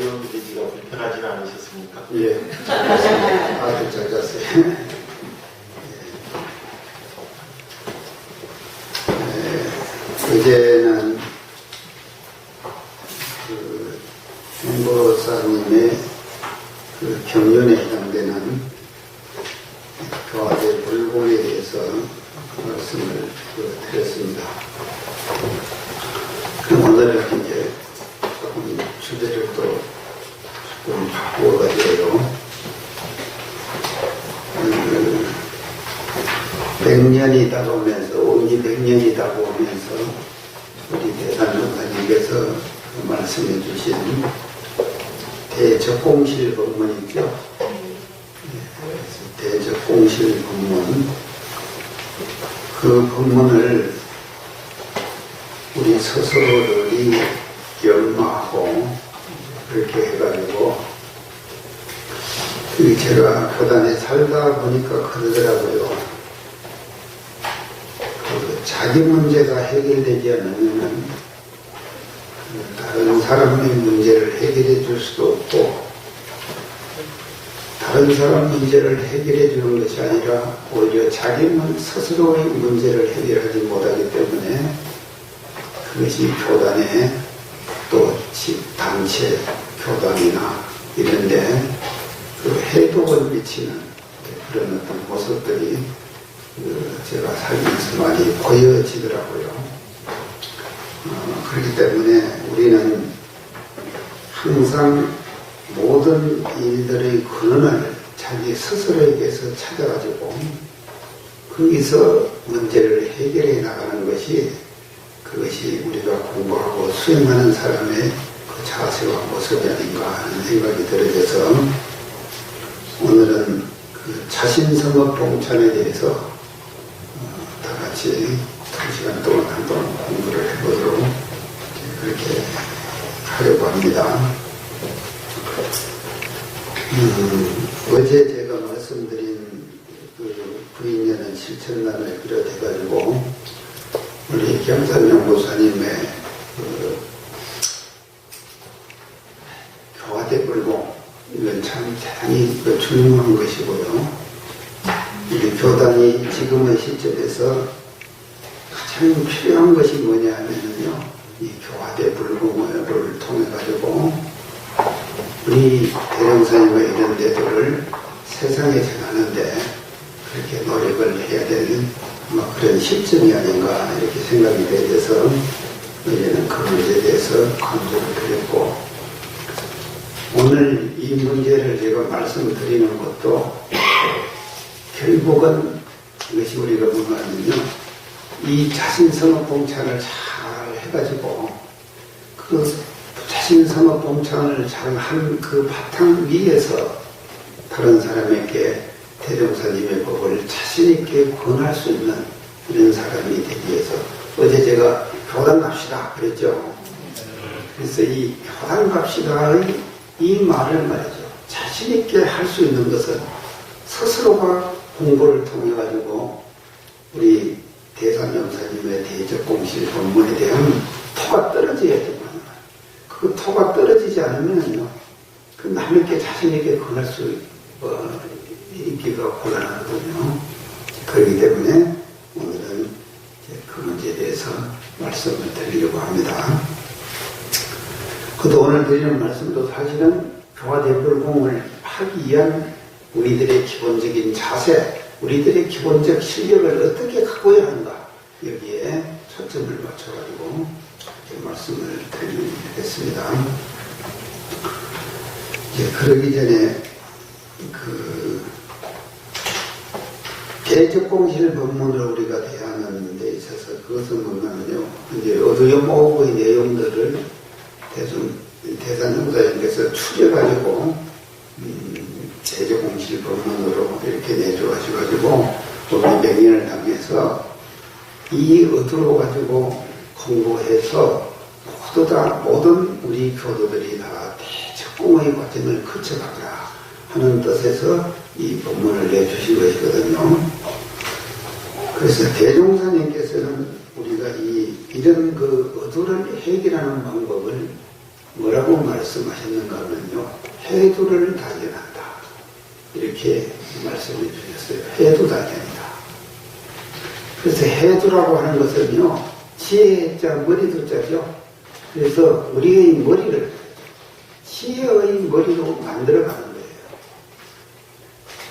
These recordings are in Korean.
오디오 비디오가 불편하진 않으셨습니까? 예, 아주 잘 잤어요. 어제는 그 행보사님의 그 경륜에 해당되는 교화대 불공에 대해서 말씀을 드렸습니다. 그럼 오늘은 이제 조금 주제를 또 조금 바꾸어가지고요. 100년이 다가오면서, 오니 100년이 다가오면서 우리 대단원사님께서 말씀해 주신 대적공실 법문이죠. 대적공실 법문, 그 법문을 우리 스스로들이 연마하고 그렇게 해가지고, 제가 교단에 살다 보니까 그러더라고요. 자기 문제가 해결되지 않으면 다른 사람의 문제를 해결해 줄 수도 없고, 다른 사람 문제를 해결해 주는 것이 아니라 오히려 자기 스스로의 문제를 해결하지 못하기 때문에 그것이 교단에 또 단체 교단이나 이런데 그 해독을 미치는 그런 어떤 모습들이 제가 살면서 많이 보여지더라고요. 그렇기 때문에 우리는 항상 모든 일들의 근원을 자기 스스로에게서 찾아가지고 거기서 문제를 해결해 나가는 것이, 그것이 우리가 공부하고 수행하는 사람의 그 자세와 모습이 아닌가 하는 생각이 들어져서 오늘은 그 자신성업 봉찬에 대해서 다 같이 2시간 동안 한번 공부를 해보도록 그렇게 하려고 합니다. 어제 제가 말씀드린 그 부인연은 실천란을 비롯해가지고 우리 경산연구사님의 그 교화대불공, 이건 참 대단히 중요한 것이고요. 우리 교단이 지금의 시점에서 가장 필요한 것이 뭐냐 하면요, 이 교화대불공을 통해가지고 우리 대령사님과 이런 데들을 세상에 전하는데 그렇게 노력을 해야 되는 그런 시점이 아닌가 이렇게 생각이 되어서 이제는 그 문제에 대해서 강조를 드렸고, 오늘 이 문제를 제가 말씀드리는 것도 결국은 이것이 우리가 뭐냐면요, 이 자신성업 봉창을 잘 해가지고 그 자신성업 봉창을 잘 한 그 바탕 위에서 다른 사람에게 대종사님의 법을 자신있게 권할 수 있는 이런 사람이 되기 위해서, 어제 제가 교단 갑시다 그랬죠. 그래서 이 교단 갑시다의 이 말을 말이죠, 자신있게 할 수 있는 것은 스스로가 공부를 통해 가지고 우리 대산영사님의 대적공실 법문에 대한 토가 떨어져야 되거든요. 그 토가 떨어지지 않으면요, 그 남에게 자신에게 권할 수 있기가 곤란하거든요. 그렇기 때문에 오늘은 그 문제에 대해서 말씀을 드리려고 합니다. 그도 오늘 드리는 말씀도 사실은 교화대불공을 하기 위한 우리들의 기본적인 자세, 우리들의 기본적 실력을 어떻게 갖고야 하는가, 여기에 초점을 맞춰가지고 말씀을 드리겠습니다. 그러기 전에 대적공실 법문을 우리가 대하는 데 있어서 그것은 뭐냐면요, 이제 어두연모의 내용들을 대산영사님께서 추려가지고 대적공실 법문으로 이렇게 내줘가지고 우리 100년을 당해서 이 의도로 가지고 공부해서 모든 우리 교도들이 다 대적공의 과정을 거쳐가자 하는 뜻에서 이 법문을 내주신 것이거든요. 그래서 대종사님께서는 우리가 이런 그 의도를 해결하는 방법을 뭐라고 말씀하셨는가 하면요. 해두를 단련한다. 이렇게 말씀해 주셨어요. 해두단련이다. 그래서 해두라고 하는 것은요. 지혜자 머리두자죠. 그래서 우리의 머리를 지혜의 머리로 만들어가는 거예요.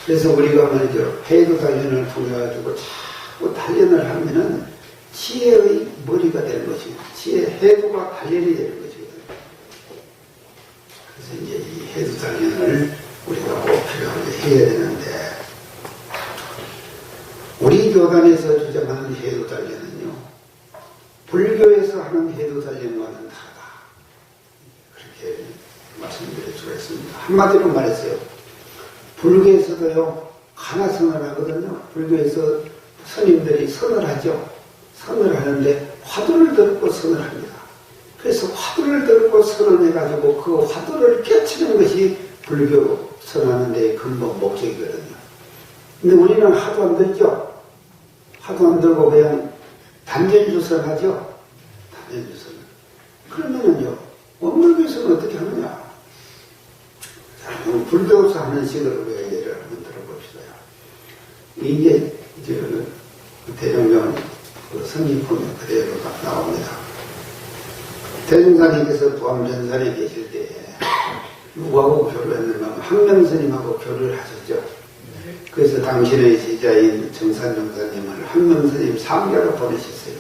그래서 우리가 말이죠. 해두 단련을 통해 가지고 자꾸 단련을 하면은 지혜의 머리가 되는 것입니다. 지혜 해두가 단련이 되는 것이거든요. 그래서 이제 이 해두 단련을 우리가 꼭 필요하게 해야 되는데, 우리 교단에서 주장하는 해두 단련은요, 불교에서 하는 해두 단련과는 다르다. 그렇게 말씀드릴 수가 있습니다. 한마디로 말했어요. 불교에서도요, 가나선을 하거든요. 불교에서 스님들이 선을 하죠. 선을 하는데 화두를 들고 선을 합니다. 그래서 화두를 들고 선을 해가지고 그 화두를 깨치는 것이 불교 선하는 데의 근본 목적이거든요. 근데 우리는 화두 안 들죠? 화두 안 들고 그냥 단전주선 하죠? 단전주선. 그러면은요, 원불교에서는 어떻게 하느냐? 자, 그럼 불교에서 하는 식으로 예를 한번 들어봅시다. 이게, 대종경 성경 보면 그대로 나옵니다. 대종사님께서 부암전산에 계실 때에 누구하고 교류했는가 하면 항명스님하고 교류를 하셨죠. 그래서 당신의 제자인 정산정사님을 항명스님 상계로 보내셨어요.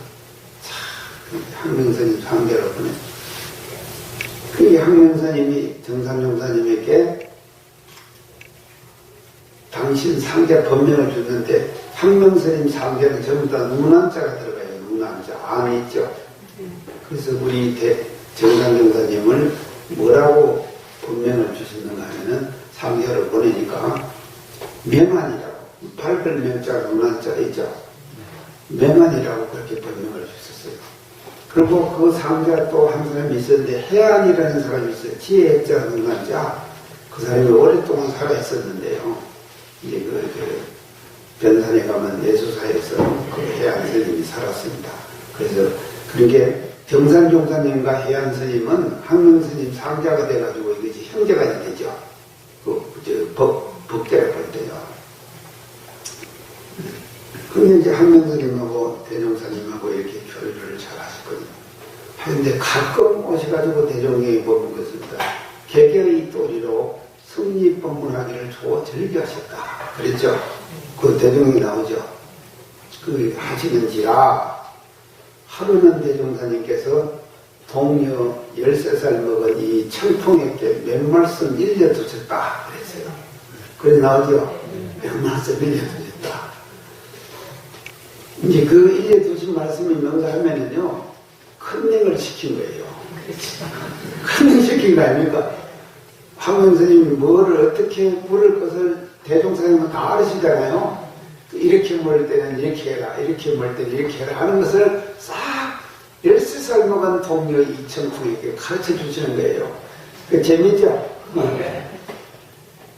참, 항명스님 상계로 보내. 그 항명스님이 정산정사님에게 당신 상계 법명을 줬는데 항명스님 상계는 전부 다 누난자가 들어가요. 누난자. 안에 있죠. 그래서 우리 정산정사님을 뭐라고 법명을 주셨는가 하면은 상계를 보내니까 명안이라고, 밝을 명자 누난자 있죠. 명안이라고 그렇게 법명을 주셨어요. 그리고 그 상자 또 한 사람이 있었는데 해안이라는 사람이 있어요. 지혜자 누난자. 그 사람이 오랫동안 살아 있었는데요. 이제 변산에 가면 예수사에서 그 해안 스님이 살았습니다. 그래서 그게 경산종사님과 해안 스님은 항명 스님 상자가 돼가지고 이것이 형제가 되죠. 법대가 볼 때요. 근데 이제 항명 스님하고 대종사님하고 이렇게 교류를 잘 하셨거든요. 그런데 가끔 오셔가지고 대종경에 보는 것입니다. 개개의 또리로 승리법문하기를 즐겨하셨다. 그랬죠? 그 대종이 나오죠? 그 하시는지라 하루는 대종사님께서 동료 13살 먹은 이 청풍에게 몇 말씀 일려두셨다. 그랬어요. 그래서 나오죠? 몇 말씀 일려두셨다. 이제 그 일려두신 말씀이 뭔가 하면은요, 큰행을 시킨 거예요. 큰행 시킨 거 아닙니까? 황명스님이 뭐를 어떻게 물을 것을 대종사님은 다 아시잖아요. 이렇게 물을 때는 이렇게 해라, 이렇게 물을 때는 이렇게 해라 하는 것을 싹 13살 먹은 동료 이청풍에게 가르쳐 주시는 거예요. 그 재밌죠?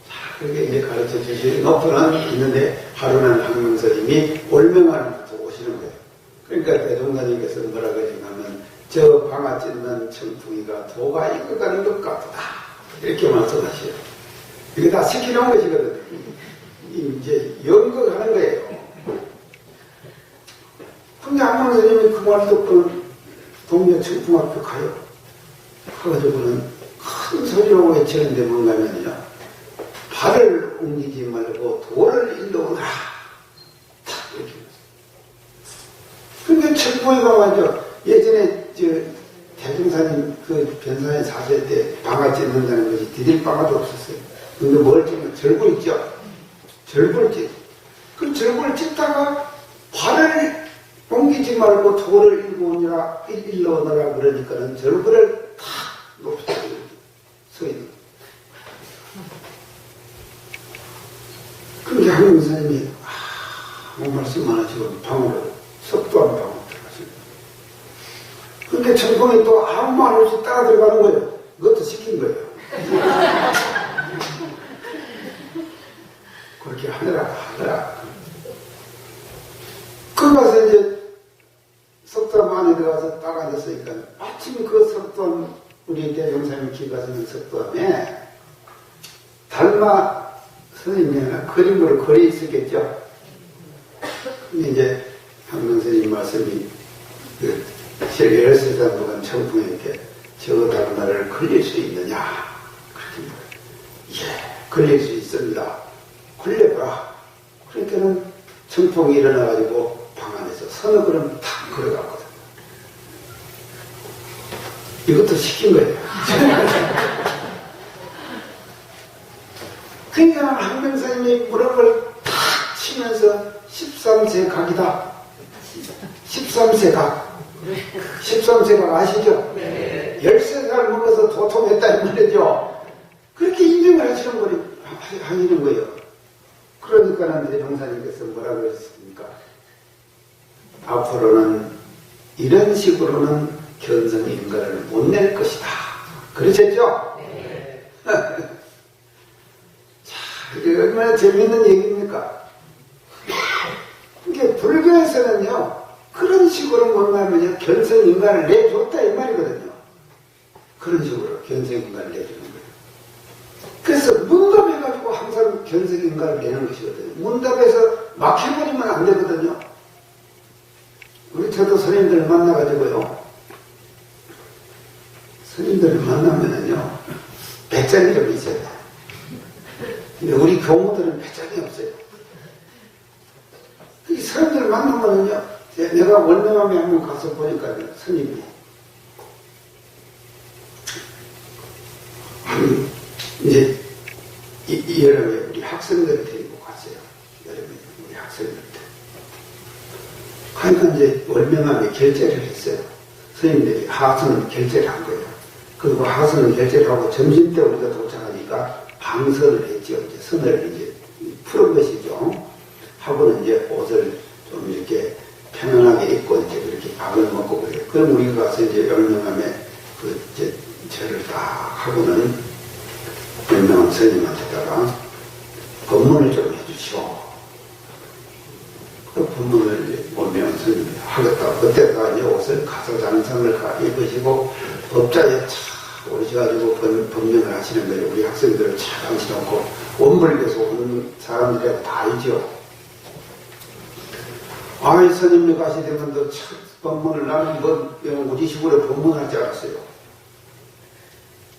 자, 그렇게 이제 가르쳐 주시는 높은 있는데 하루는 황명스님이 올명하는부터 오시는 거예요. 그러니까 대종사님께서 뭐라 그러시냐면 저 방아 찢는 청풍이가 도가 익어가는 것 같다. 이렇게 말씀하시요. 이게 다 시키는 것이거든요. 이제 연극하는 거예요. 근데 항명 스님이 그 말 듣고 동료 청풍학교 가요. 가가지고는 큰 소리로 외치는데 뭔가면요. 발을 옮기지 말고 돌을 일러오너라. 이렇게. 근데 청풍이가 말이죠. 예전에 대종사님 그 변산에 사실 때 방아 찢는다는 것이 디딜 방아도 없었어요. 근데 뭘 찢는 절구 있죠? 절구를 찢. 그 절구를 찢다가 발을 옮기지 말고 돌을 일러 오너라 그러니까는 절구를 탁 높이 서 있는. 그런데 항명 스님이 아무 말씀 안 하시고 방으로 석도한 방으로 들어가십니다. 근데 청풍이 또 아무 말 없이 따라 들어가는 거예요. 그것도 시킨 거예요. 그렇게 하더라. 그 가서 이제 석담 안에 들어가서 딱 앉았으니까 마침 그 석담 우리 대종사님 기가서는 석도함에 달마 선생님이 그림으로 그려 있었겠죠. 근데 이제 황명선님 말씀이 그 13살 보간 청풍에 이렇게 저 달마를 걸릴 수 있느냐 그렇게 예 걸릴 수 있습니다. 걸려봐라. 그러니까는 청풍이 일어나가지고 방 안에서 서너 걸음 탁 걸어갔거든요. 이것도 시킨 거예요. 그러니까 황명선님이 무릎을 탁 치면서 13세 각이다. 13세 각. 13세 각 아시죠? 네. 13살 먹어서 도통했다 이 말이죠. 그렇게 인정을 하시는 거예요. 그러니까는 대종사님께서 뭐라고 그랬습니까? 앞으로는 이런 식으로는 견성인가를 못 낼 것이다. 그러셨죠? 네. 자, 이게 얼마나 재미있는 얘기입니까? 이게 불교에서는요, 그런 식으로 뭔가면요, 견성인가를 내줬다 이 말이거든요. 그런 식으로 견성인가를 내주는 거예요. 그래서 문답해가지고 항상 견성인가를 내는 것이거든요. 문답에서 막혀버리면 안 되거든요. 우리 저도 스님들을 만나가지고요. 스님들을 만나면은요, 배짱이 좀 있어요. 근데 우리 교무들은 배짱이 없어요. 이 스님들을 만나면은요, 내가 원명함에 한번 가서 보니까 스님이 이제 이 여름에 우리 학생들을 데리고 갔어요. 여름에 우리 학생들. 하여간 이제 월명함에 결제를 했어요. 선생님들이 하선을 결제를 한 거예요. 그리고 하선을 결제를 하고 점심 때 우리가 도착하니까 방선을 했죠. 이제 선을 이제 푸른 것이죠. 하고는 이제 옷을 좀 이렇게 편안하게 입고 이제 그렇게 밥을 먹고 그래요. 그럼 우리가 가서 이제 월명함에 그 이제 절을 딱 하고는 월명함 선생님한테다가 법문을 좀 해주시오. 그 법문을 이제 월명함 선생님이 하겠다. 그때가 이제 옷을 가서장성을 입으시고 법자에 착 오셔가지고 법명을 하시는 거예요. 우리 학생들을 착 앉혀놓고 원불교에서 오는 사람들이라고 다 알죠. 아이 스님이 가시되면 너 첫 법문을 나는 뭐 우리식으로 법문할 줄 알았어요.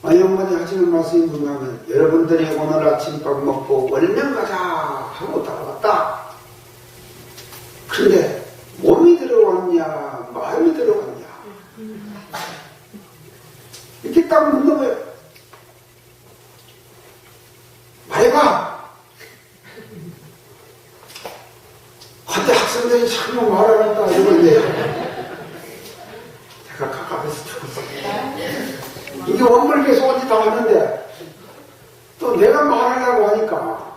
이 양반이 하시는 말씀이 뭐냐면 여러분들이 오늘 아침밥 먹고 월명 가자 하고 따라왔다. 그런데 몸이 들어왔냐 마음이 들어왔냐 이렇게 딱 묻는 거예요. 말해봐. 한때 학생들이 참 말하니까 이러는데 제가 가까이서 죽었어. 이게 원불교에서 어디 다 왔는데 또 내가 말하려고 하니까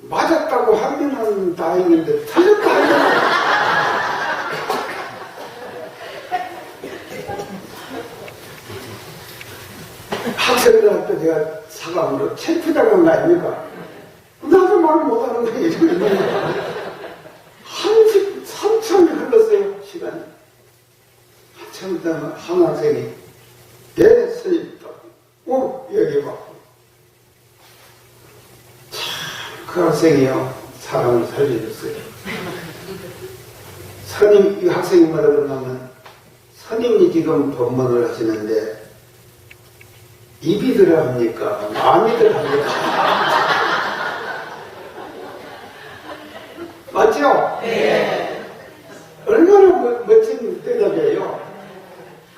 맞았다고 하면은 다행인데 틀렸다 하면 학생들한테 제가 사과함으로 창피당한 거 아닙니까? 나도 말 못하는 거예요. 이러면 한참이 흘렀어요, 시간이. 한참 있다가 한 학생이, 예, 스님, 여기 봐. 참, 그 학생이요, 사람을 살려줬어요. 스님, 이 학생이 뭐라 그러냐면, 스님이 지금 법문을 하시는데, 입이 들어갑니까? 마음이 들어갑니까? 맞죠? 네. 얼마나 멋진 대답이에요.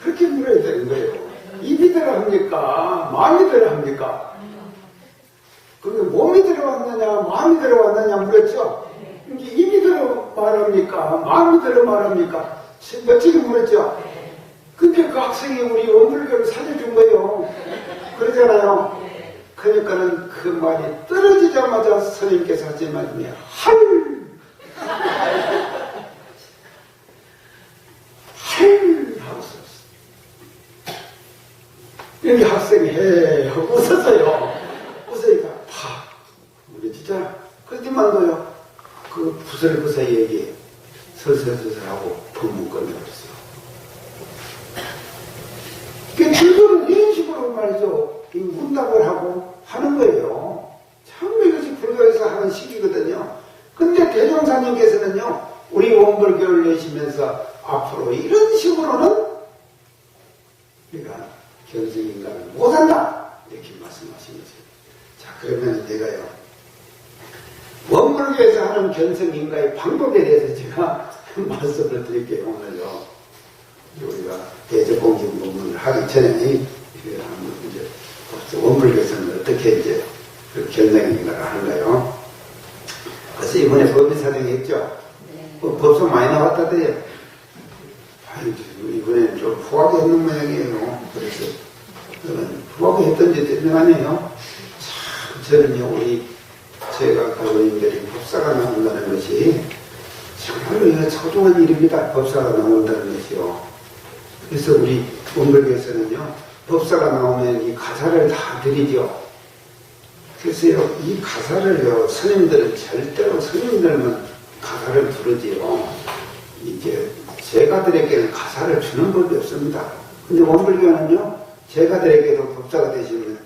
그렇게 물어야 되는 거예요. 입이 들어갑니까? 마음이 들어갑니까? 그게 몸이 들어왔느냐, 마음이 들어왔느냐 물었죠? 이게 입이 들어 말합니까? 마음이 들어 말합니까? 멋지게 물었죠? 그러니까 그 학생이 우리 원불교를 살려준 거예요. 그러잖아요. 그러니까는 그 말이 떨어지자마자 스님께서 하신 말씀이 할 하고 썼어요. 여기 학생이 해 하고 웃었어요. 웃으니까 우리 진짜 그때만도요 그 부설부설 얘기 서서하고 법문 꺼내버렸어요. 그 질문은 이런 식으로 말이죠. 이 문답을 하고 하는 거예요. 참 이것이 불교에서 하는 식이거든요. 근데 대종사님께서는요, 우리 원불교를 내시면서 앞으로 이런 식으로는 우리가 견성인간을 못한다. 이렇게 말씀하신 거죠. 자, 그러면 내가요, 원불교에서 하는 견성인가의 방법에 대해서 제가 말씀을 드릴게요, 오늘요. 우리가 대적공정 법문을 하기 전에, 이제 원불교에서는 어떻게 이제 그 견성인가를 하는가요? 그래서 이번에 법의사정이 했죠? 네. 법서 많이 나왔다대요. 이번에는 좀 후하게 했는 모양이에요. 그래서 후하게 했던지 대단하네요. 참, 저는요, 제가 교인들이 법사가 나온다는 것이 정말로 이거 소중한 일입니다. 법사가 나온다는 것이요. 그래서 우리 원불교에서는요, 법사가 나오면 이 가사를 다 드리죠. 그래서요, 이 가사를요, 스님들은 절대로 스님들만 가사를 부르지요. 이제 제가들에게는 가사를 주는 법이 없습니다. 근데 원불교는요, 제가들에게도 법사가 되시면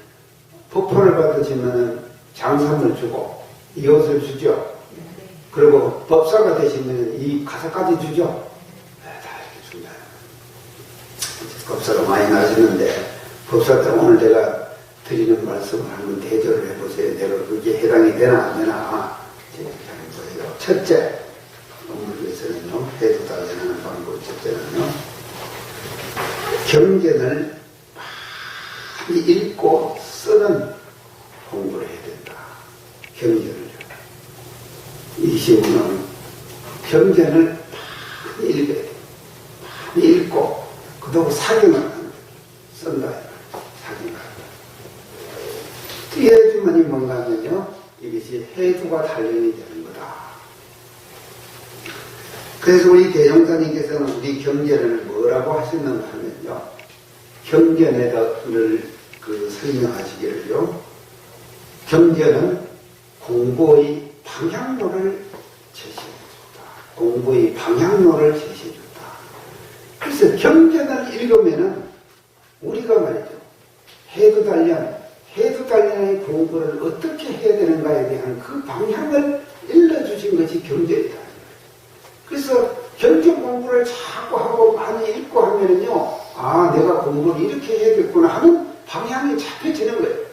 법포를 받으시면 장삼을 주고 이옷을 주죠. 그리고 법사가 되시면 이 가사까지 주죠. 네, 다 이렇게 준다. 법사가 많이 나시는데 법사 때 오늘 내가 드리는 말씀을 한번 대조를 해보세요. 내가 그게 해당이 되나 안 되나 이렇게 하는 거예요. 첫째, 원불교에서는요, 해두달라는 방법. 첫째는요, 경전을 많이 읽고 쓰는 공부를 해야 된다. 경전을요. 20년 경전을 많이 읽어야 돼. 많이 읽고 그다음 사경을 쓴다. 사경을. 이 해주만이 뭔가 하면요, 이것이 해두가 단련이 되는 거다. 그래서 우리 대종사님께서는 우리 경전을 뭐라고 하시는가 하면요, 경전을 설명하시기를요, 경전은 공부의 방향로를 제시해준다. 공부의 방향로를 제시해준다. 그래서 경전을 읽으면은 우리가 말이죠, 해두단련의 공부를 어떻게 해야 되는가에 대한 그 방향을 일러주신 것이 경전이다. 그래서 경전 공부를 자꾸 하고 많이 읽고 하면은요, 아, 내가 공부를 이렇게 해야겠구나 하는 방향이 잡혀지는 거예요.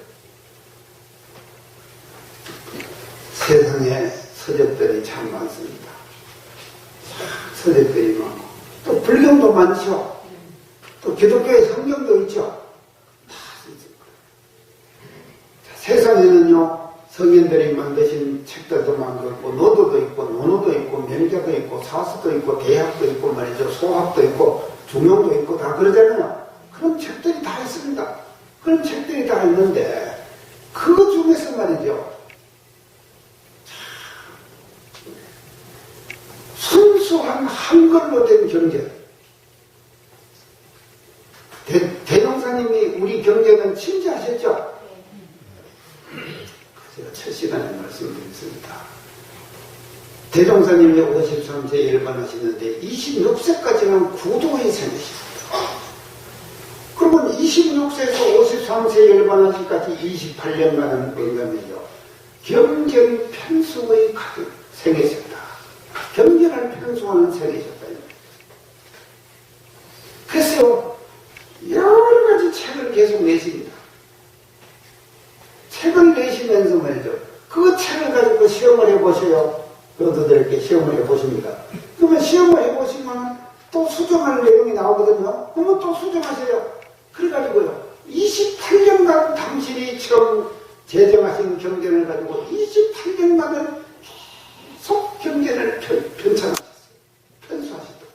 세상에 서적들이 참 많습니다. 서적들이 많고, 또 불경도 많죠. 또 기독교의 성경도 있죠. 다 있을 거예요. 세상에는요, 성인들이 만드신 책들도 많고, 노도도 있고, 논어도 있고, 명자도 있고, 사서도 있고, 대학도 있고 말이죠. 소학도 있고, 중용도 있고, 다 그러잖아요. 그런 책들이 다 있습니다. 그런 책들이 다 있는데, 그 중에서 말이죠, 순수한 한글로 된 경전. 대종사님이 우리 경전은 친지하셨죠? 제가 첫 시간에 말씀드렸습니다. 대종사님이 53세 열반하시는데 26세까지는 구도의 생이셨어요. 그러면 26세에서 53세 열반하시까지 28년간은 뭔가면요, 경전 편수의 가득 생이셨다. 경전을 편수하는 생이셨다. 그래서 여러 가지 책을 계속 내십니다. 책을 내시면서 말이죠, 그 책을 가지고 시험을 해보세요. 여러분들에게 시험을 해보십니다. 그러면 시험을 해보시면 또 수정할 내용이 나오거든요. 그러면 또 수정하세요. 그래가지고요, 28년간 당신이 처음 제정하신 경전을 가지고 28년간을 계속 경전을 편찬하셨어요. 편수하셨다.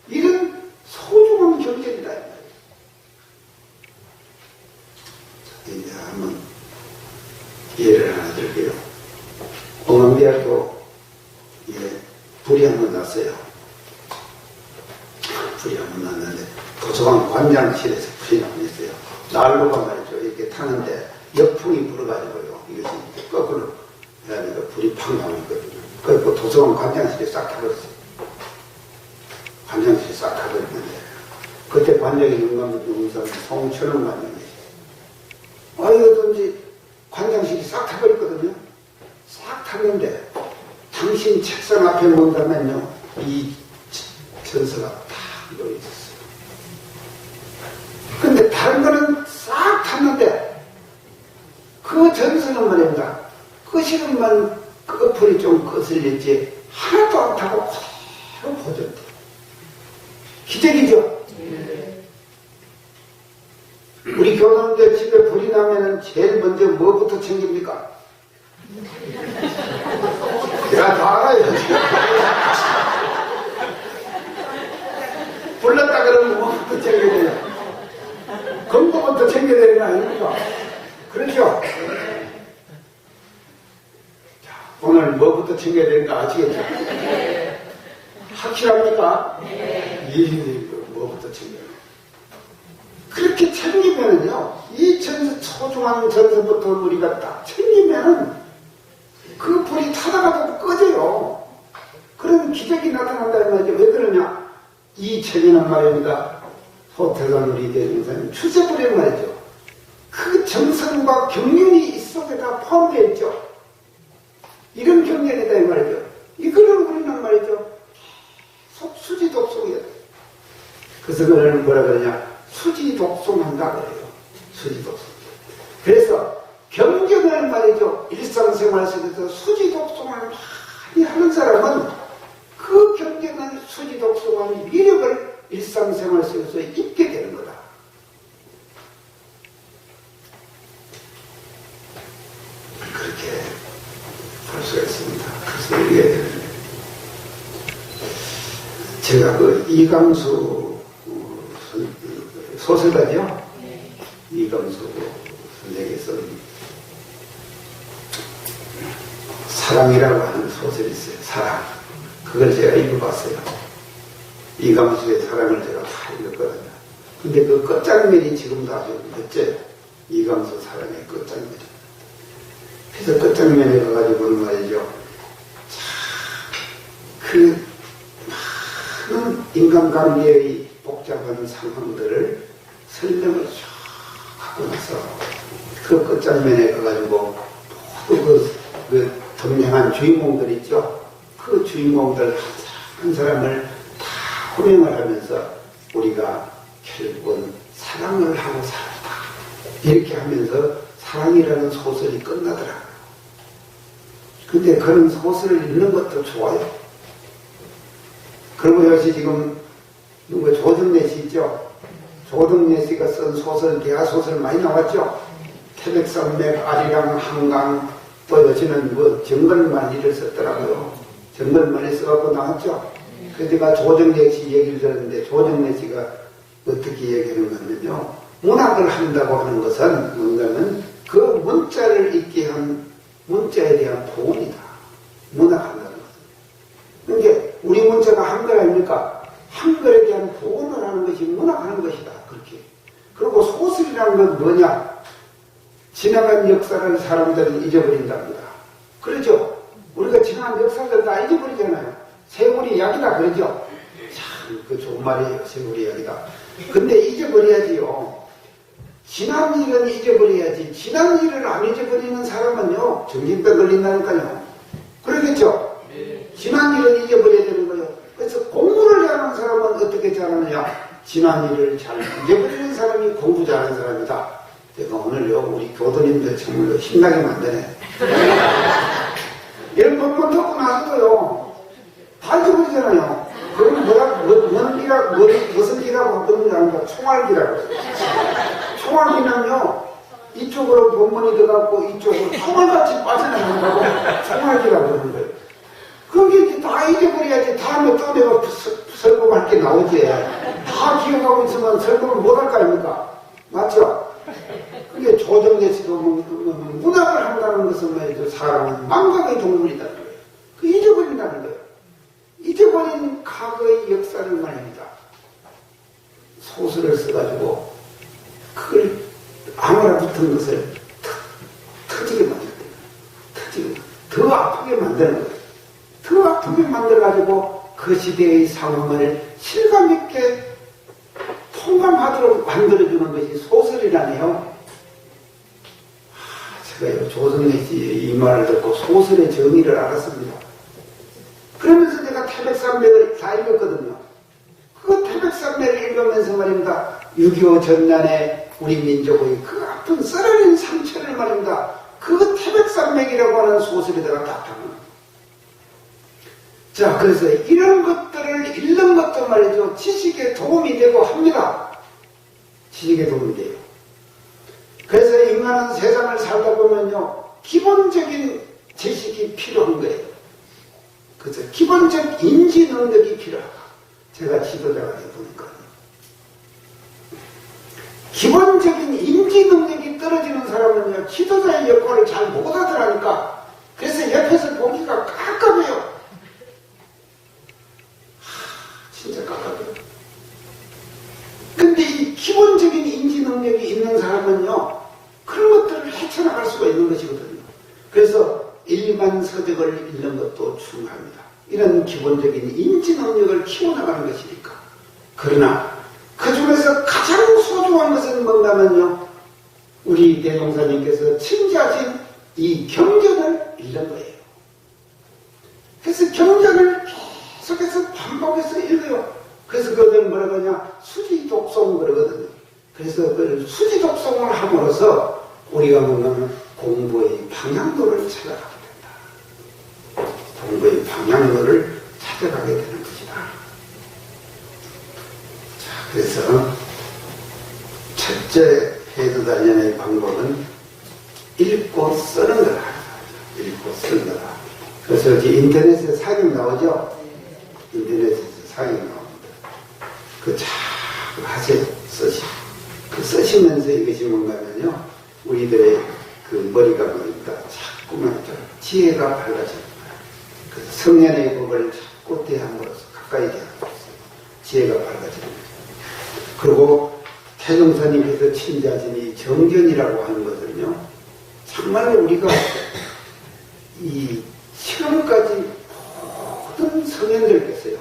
이런 소중한 경전이다. 이제 한번 예를 하나 들게요. 엉망대학교 불이 한번 났어요. 불이 한번 났는데 도서관 관장실에서 불이 났어요. 난로가 말이죠. 이렇게 타는데 역풍이 불어가지고요, 이것이 거꾸로 해가지고 불이 팍 나오거든요. 그리고 도서관 관장실에 싹 타버렸어요. 관장실에 싹 타버렸는데 그때 관장이 영감동산 송철웅 관장이에요. 어디든지 관장실이 싹 타버렸거든요. 싹 탔는데 당신 책상 앞에 본다면요 이 전서가 다 놓여 있었어요. 근데 다른 거는 싹 탔는데 그 전서는 말입니다. 끄시름만 끝풀이 좀 거슬렸지 하나도 안 타고 그대로 보존돼. 기적이죠? 우리 교도님들 집에 불이 나면은 제일 먼저 뭐부터 챙깁니까? 내가 다 알아요. 불났다 그러면 뭐부터 챙겨야 돼요? 건고부터 챙겨야 되는 거 아닙니까? 그렇죠? 자, 오늘 뭐부터 챙겨야 되는가 아시겠죠? 확실합니까? 뭐부터 챙겨야 돼요? 그렇게 챙기면은요, 이 소중한 전서부터 우리가 딱 챙기면은 그 불이 타다가도 꺼져요. 그런 기적이 나타난다는 말이죠. 왜 그러냐? 이 책에는 말입니다. 소태산 우리 대중사님 추세불에 말이죠. 그 정성과 경륜이 이 속에다 포함되어 있죠. 이런 경륜이다 이 말이죠. 이거를 우리는 말이죠. 수지독송이야. 그래서 그걸 뭐라 그러냐? 수지독송한다 그래요. 수지독송. 그래서 경전을 말이죠. 일상생활 속에서 수지독송을 많이 하는 사람은 그 경전을 수지독송한 위력을 일상생활 속에서 입게 되는 거다. 그렇게 볼 수가 있습니다. 그래서 이게 제가 그 이강수 소설가죠? 이강수 선생에서 사랑이라고 하는 소설이 있어요. 사랑. 그걸 제가 읽어봤어요. 이강수의 사랑을 제가 다 읽었거든요. 근데 그 끝장면이 지금도 아주 멋져요. 이강수 사랑의 끝장면. 그래서 끝장면에 가가지고는 말이죠. 그 많은 인간관계의 복잡한 상황들을 설명을 쭉 하고 나서 그 끝장면에 가가지고 모두 그 등장한 주인공들 있죠. 그 주인공들 한 사람을 다 호명을 하면서 우리가 결국은 사랑을 하고 살았다. 이렇게 하면서 사랑이라는 소설이 끝나더라고요. 근데 그런 소설을 읽는 것도 좋아요. 그리고 역시 지금 누구 조정래 씨 있죠? 조정래 씨가 쓴 소설, 대하소설 많이 나왔죠? 태백산맥, 아리랑, 한강, 또 요즘은 뭐 정글만리를 썼더라고요. 정글만리 써갖고 나왔죠? 그래서 제가 조정래 씨 얘기를 들었는데 조정래 씨가 어떻게 얘기하는 거냐면요. 문학을 한다고 하는 것은 뭔가는 그 문자를 읽게 한 문자에 대한 보온이다. 문학한다는 것은. 그러니까 우리 문자가 한글 아닙니까? 한글에 대한 보온을 하는 것이 문학하는 것이다. 그렇게. 그리고 소설이라는 건 뭐냐? 지나간 역사를 사람들은 잊어버린답니다. 그렇죠? 우리가 지나간 역사를 다 잊어버리잖아요. 세월이 약이다 그러죠? 참, 그 좋은 말이에요. 세월이 약이다. 근데 잊어버려야지요. 지난 일은 잊어버려야지. 지난 일을 안 잊어버리는 사람은요, 정신병 걸린다니까요. 그러겠죠? 네. 지난 일은 잊어버려야 되는 거예요. 그래서 공부를 잘하는 사람은 어떻게 잘하느냐? 지난 일을 잘 잊어버리는 사람이 공부 잘하는 사람이다. 내가 오늘요, 우리 교도님들 정말로 신나게 만드네. 이런 것만 듣고 나서도요, 다 잊어버리잖아요. 그럼 무슨 기라고 하던지 아니까 총알기라고. 총알기는요, 이쪽으로 본문이 들어가고 이쪽으로 총알같이 빠져나간다고 총알기라고 그러는 거예요. 그게 다 잊어버려야지 다음에 또 내가 설명할 게 나오지. 다 기억하고 있으면 설명을 못할 거 아닙니까? 맞죠? 그게 조정래 씨도 문학을 한다는 것은 말이죠. 사람은 망각의 동물이라는 거예요. 그 잊어버린다는 거예요. 잊어버린 과거의 역사를 말입니다. 소설을 써가지고 그걸 아무나 붙은 것을 터지게 만들어요. 터지게. 더 아프게 만드는 거예요. 더 아프게 만들어가지고 그 시대의 상황을 실감있게 공감하도록 만들어주는 것이 소설이라네요. 제가 조성래 씨의 이 말을 듣고 소설의 정의를 알았습니다. 그러면서 제가 태백산맥을 다 읽었거든요. 그 태백산맥을 읽으면서 말입니다. 6.25 전난에 우리 민족의 그 아픈 썰어낸 상처를 말입니다. 그 태백산맥이라고 하는 소설에다가 다 담은. 자, 그래서 이런 것들을 읽는 것도 말이죠. 지식에 도움이 되고 합니다. 지식에 도움이 돼요. 그래서 인간은 세상을 살다 보면요. 기본적인 지식이 필요한 거예요. 그래서 기본적 인지 능력이 필요하다. 제가 지도자가 해보니까. 기본적인 인지 능력이 떨어지는 사람은요. 지도자의 역할을 잘 못하더라니까. 그래서 옆에서 보기가 깝깝해요. 진짜 깝깝해요. 근데 이 기본적인 인지 능력이 있는 사람은요. 그런 것들을 헤쳐나갈 수가 있는 것이거든요. 그래서 일반서적을 읽는 것도 중요합니다. 이런 기본적인 인지 능력을 키워나가는 것이니까. 그러나 그 중에서 가장 소중한 것은 뭔가면요. 우리 대종사님께서 친자하신 이 경전을 읽는 거예요. 그래서 경전을 계속해서 반복해서 읽어요. 그래서 그걸 뭐라고 하냐? 수지독송 그러거든요. 그래서 그 수지독송을 함으로써 우리가 뭔가면 공부의 방향도를 찾아가게 된다. 공부의 방향도를 찾아가게 되는 것이다. 자, 그래서 첫째 해도단련의 방법은 읽고 쓰는 거다. 읽고 쓰는 거다. 그래서 이제 인터넷에 사격 나오죠? 인터넷에서 사격 나옵니다. 그 자꾸 하세요. 쓰시고. 그 쓰시면서 이것이 뭔가면요. 우리들의 그 머리가 뭐니까 자꾸만 지혜가 밝아지는 거야. 그래서 성년의 법을 자꾸 대함으로써 가까이 대하고 있어요. 지혜가 밝아지는 거죠. 그리고 태종사님께서 친자하신 이 정견이라고 하는 것은요. 정말 우리가 이 지금까지 모든 성현들께서요.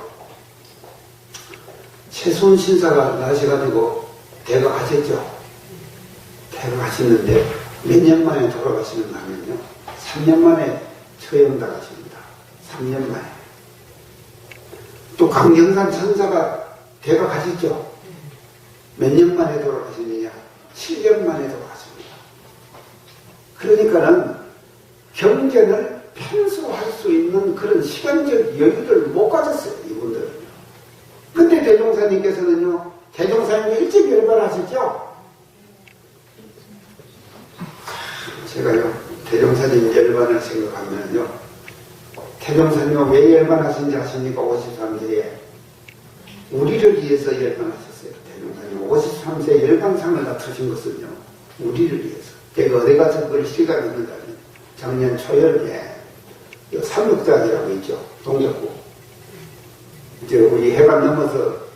최순 신사가 나셔가지고 대가 가셨죠. 대가 가셨는데 몇 년 만에 돌아가시는가 하면요. 3년 만에 처형당하십니다. 3년 만에. 또 강경산 천사가 대가 가셨죠. 몇 년 만에 돌아가시느냐. 7년 만에 돌아가십니다. 그러니까는 경전을 편수할 수 있는 그런 시간적 여유를 못 가졌어요. 이분들은요. 근데 대종사님께서는요. 대종사님이 일찍 열반하셨죠. 제가요. 대종사님 열반을 생각하면요. 대종사님은 왜 열반하신지 아십니까? 53세에 우리를 위해서 열반하셨어요. 대종사님 53세에 열반상을 다투신 것은요. 우리를 위해서. 제가 어디 가서 그걸 실감했는가 하면 작년 초여름에 삼육대학이라고 있죠. 동작구. 이제 우리 해발 넘어서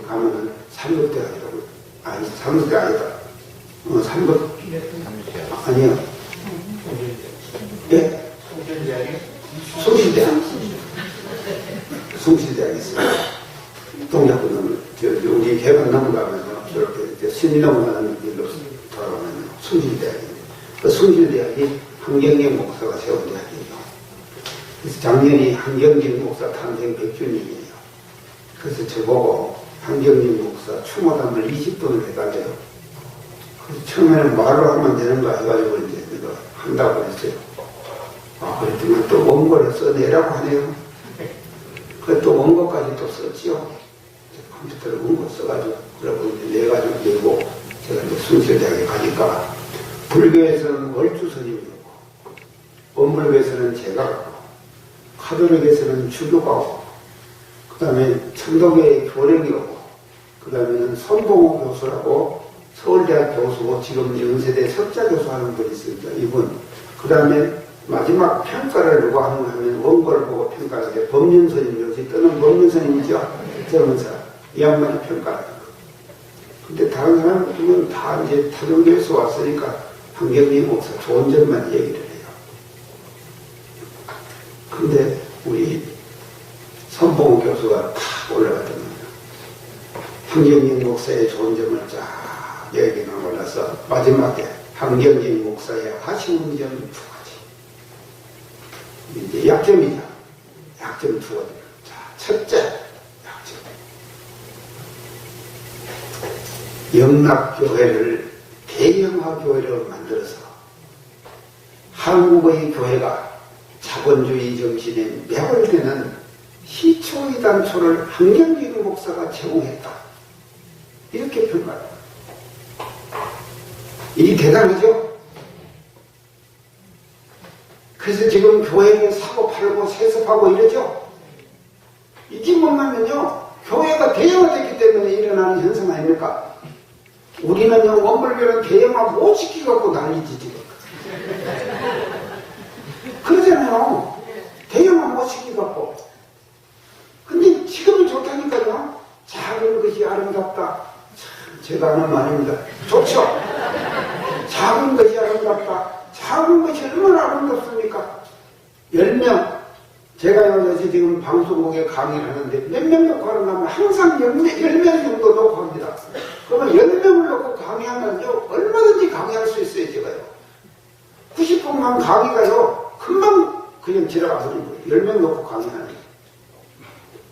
가면은 삼육대학이라고. 아니, 삼육대 아니다. 삼육. 아니요. 예? 숭실대학. 숭실대학이 있어요. 동작구는 우리 해발 넘어가면요. 저렇게 신이 넘어가는 길로 돌아가면 숭실대학입니다. 그 숭실대학이 한경경 목사가 세운 대학이에요. 그래서 작년이 한경진 목사 탄생 100주년이에요. 그래서 저보고 한경진 목사 추모담을 20분을 해달래요. 그래서 처음에는 말로 하면 되는 거 해가지고 이제 내가 한다고 했어요. 아, 그랬더니 또 원고를 써내라고 하네요. 그래 또 원고까지 또 썼지요. 컴퓨터로 원고 써가지고, 그러고 이제 내가지고 내고 제가 이제 숭실대학에 가니까 불교에서는 월주스님이고, 원불교에서는 제가 가고, 카톨릭에서는 주교가 오고, 그 다음에 청도교의 교령이 오고, 그 다음에는 손봉호 교수라고 서울대학 교수고 지금 연세대 석자 교수하는 분이 있습니다. 이분. 그 다음에 마지막 평가를 누가 하는가 하면 원고를 보고 평가하는데 법륜스님, 요새 떠는 법륜스님이죠. 젊은 사람. 이 양반이 평가하는 거. 근데 다른 사람들은 다 이제 타종교에서 왔으니까 한경림 목사 좋은 점만 얘기를 해요. 근데 우리 선봉 교수가 탁 올라갔던 겁니다. 황경진 목사의 좋은 점을 쫙 얘기하고 나서 마지막에 황경진 목사의 아쉬운 점 두 가지. 이제 약점이죠. 약점 두 가지. 자, 첫째 약점. 영락교회를 대형화 교회로 만들어서 한국의 교회가 자본주의 정신에 매몰되는 희초의 단초를 황경진 목사가 제공했다. 이렇게 평가합니다. 이 대단하죠? 그래서 지금 교회를 사고 팔고 세습하고 이러죠? 이게 뭐냐면요, 교회가 대형화됐기 때문에 일어나는 현상 아닙니까? 우리는요, 원불교는 대형화 못 시키갖고 난리지, 지금. 그러잖아요. 대형화 못 시키갖고. 근데 지금은 좋다니까요. 작은 것이 아름답다. 참, 제가 하는 말입니다. 좋죠? 작은 것이 아름답다. 작은 것이 얼마나 아름답습니까? 10명. 제가요, 요새 지금 방송국에 강의를 하는데 몇 명 놓고 하는가면 항상 10명 정도 놓고 합니다. 그러면 10명을 놓고 강의하면요, 얼마든지 강의할 수 있어요, 제가요. 90분만 강의가요, 금방 그냥 지나가 버린 거예요. 10명 놓고 강의하는 거예요.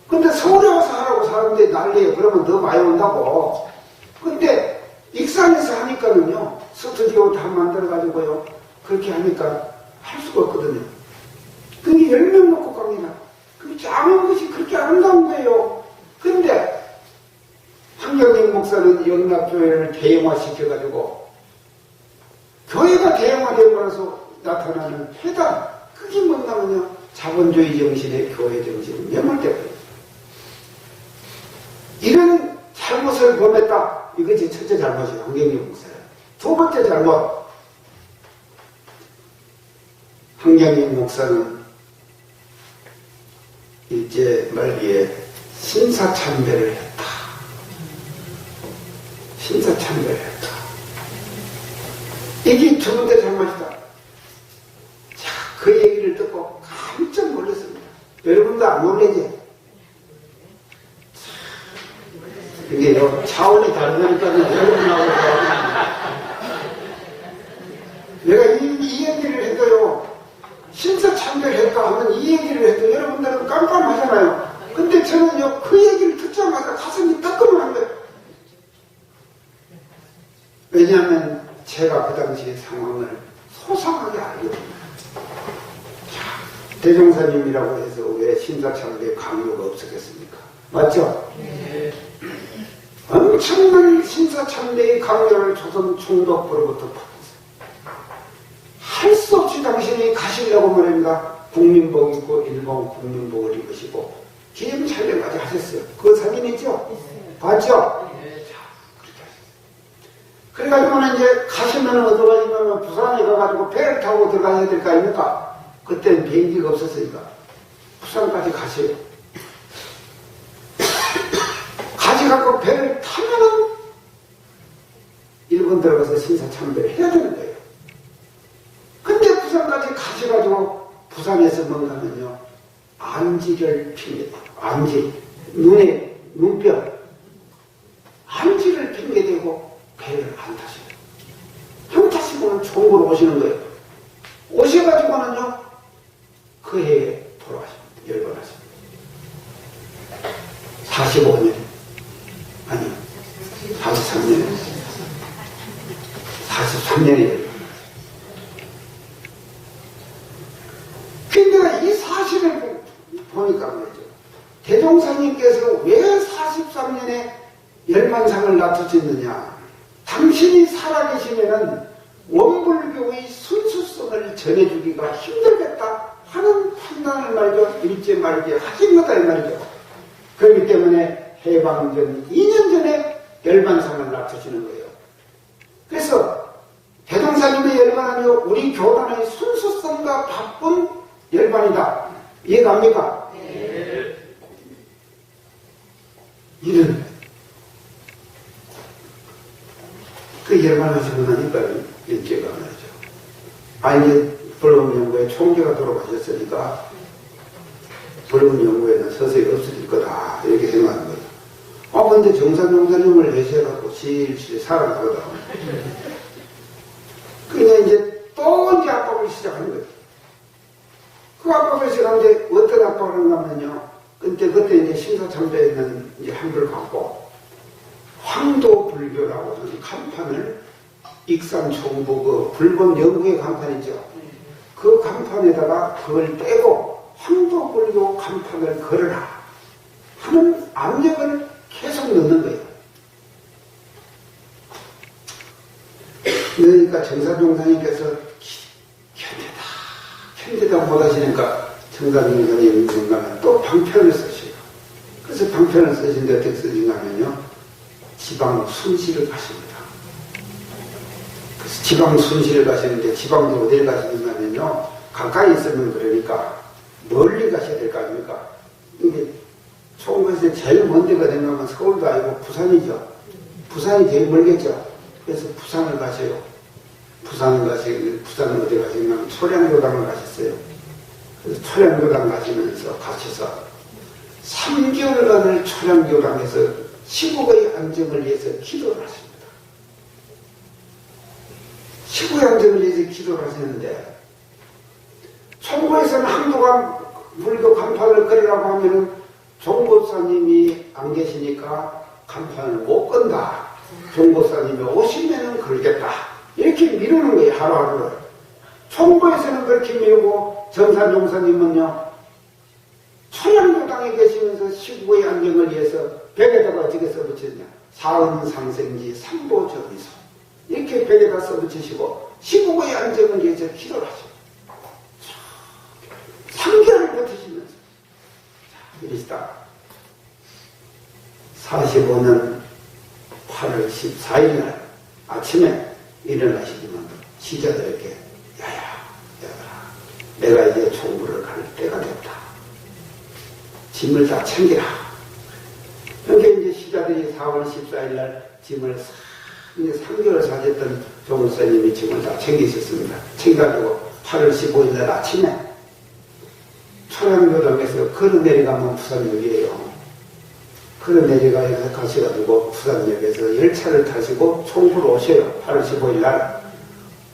근데 서울에 와서 하라고 사람들이 난리예요. 그러면 더 많이 온다고. 근데 익산에서 하니까는요, 스튜디오 다 만들어가지고요, 그렇게 하니까 할 수가 없거든요. 근데 10명 놓고 강의나. 그 작은 것이 그렇게 아름다운 거예요. 근데 황경진 목사는 영락교회를 대형화시켜가지고 교회가 대형화되고 나서 나타나는 회당, 그게 뭔가면요, 자본주의 정신의 교회 정신이 매몰되고 이런 잘못을 범했다. 이것이 첫째 잘못이에요. 황경진 목사는. 두 번째 잘못. 황경진 목사는 일제 말기에 신사참배를 했다. 신사참배를 했다. 이게 두 번째 잘못이다. 자, 그 얘기를 듣고 깜짝 놀랐습니다. 여러분도 안 놀라지? 이게 차원이 다르다니까 여러분하고 내가 이 얘기를 해도요, 신사참배를 했다 하면 이 얘기를 해도 여러분들은 깜깜하잖아요. 근데 저는요, 그 얘기를 듣자마자 가슴이 뜨끔한 거예요. 왜냐하면 제가 그 당시 상황을 소상하게 알거든요. 자, 대종사님이라고 해서 왜 신사참배 강요가 없었겠습니까? 맞죠? 네. 엄청난 신사참배의 강요를 조선 총독부로부터 받았어요. 할 수 없이 당신이 가시려고 말입니다. 국민복 입고 일본 국민복을 입으시고 기념 촬영까지 하셨어요. 그 사진 있죠? 봤죠? 네. 자, 그렇게 하셨어요. 그래가지고는 이제 가시면 어디 가시면 부산에 가가지고 배를 타고 들어가야 될 거 아닙니까? 그때는 비행기가 없었으니까 부산까지 가세요. 가시갖고 배를 타면은 일본 들어가서 신사참배를 해야 되는 거예요. 근데 부산까지 가셔가지고 부산에서 뭔가면요, 안지를 핑계대고, 안지, 눈에, 눈뼈, 안지를 핑계대고 배를 안 타셔요. 형 타시고는 총으로 오시는 거예요. 오셔가지고는요, 그 해에 돌아가십니다. 열반하십니다. 45년. 아니요. 43년에. 43년에. 근데 이 사실을 보니까 말이죠. 대종사님께서 왜 43년에 열반상을 낮추셨느냐. 당신이 살아계시면은 원불교의 순수성을 전해주기가 힘들겠다 하는 판단을 말이죠. 일제 말기에 하신 거다 이 말이죠. 그렇기 때문에 해방전 2년 전에 열반상을 낮추시는 거예요. 그래서 대종사님의 열반은요, 우리 교단의 순수성과 바쁜 열반이다. 이해갑니까? 네. 이런 그 열반하시고 나니까 일제가 말이죠. 이제 불금연구회 총재가 돌아가셨으니까 불금연구회는 서서히 없어질 거다 이렇게 생각하는 거예요. 근데 정산용사님을 내세워갖고 실실 살아나거든. 그러니까 이제 또 이제 압박을 시작하는 거예요. 그 압박을 시작하는데 어떤 압박을 하냐면요. 그때 이제 심사참배에 있는 이제 한글 갖고 황도불교라고 하는 간판을 익산 총부 그 불법 영국의 간판이죠. 그 간판에다가 그걸 떼고 황도불교 간판을 걸어라 하는 압력을 계속 넣는 거예요. 그러니까 정사종사님께서 견디다 못하시니까 정사종사님 생각은 또 방편을 쓰셔요. 그래서 방편을 쓰신데 어떻게 쓰신가 하면요. 지방 순시를 가십니다. 그래서 지방 순시를 가시는데 지방도 어디를 가시는가 하면요. 가까이 있으면 그러니까 멀리 가셔야 될 거 아닙니까? 이게 총무에서 제일 먼 데가 되면 서울도 아니고 부산이죠. 부산이 제일 멀겠죠. 그래서 부산을 가세요. 부산은 어디 가시냐면 초량교당을 가셨어요. 그래서 초량교당 가시면서 가셔서 3개월간을 초량교당에서 시국의 안정을 위해서 기도를 하십니다. 시국의 안정을 위해서 기도를 하시는데 총무에서는 한동안 불교 간판을 걸으라고 하면은 종보사님이 안 계시니까 간판을 못 건다. 종보사님이 오시면은 걸겠다. 이렇게 미루는 거예요, 하루하루를. 총무에서는 그렇게 미루고 정산용사님은요, 초량교당에 계시면서 시국의 안정을 위해서 벽에다가 어떻게 써붙였냐. 사은상생지 삼보전이소. 이렇게 벽에다 써붙이시고 시국의 안정을 위해서 기도를 하십니다. 3개월을 버티시면서 이러시다 45년 8월 14일 날 아침에 일어나시지만 시자들에게 얘들아 내가 이제 총부를 갈 때가 됐다. 짐을 다 챙기라. 그러니까 이제 시자들이 4월 14일 날 짐을 이제 3개월 사셨던 조문사님이 짐을 다 챙기셨습니다. 챙겨가지고 8월 15일 날 아침에 초량교당에서 걸어 내려가면 부산역이에요. 걸어 내려가서 가셔가지고 부산역에서 열차를 타시고 총부로 오셔요. 8월 15일 날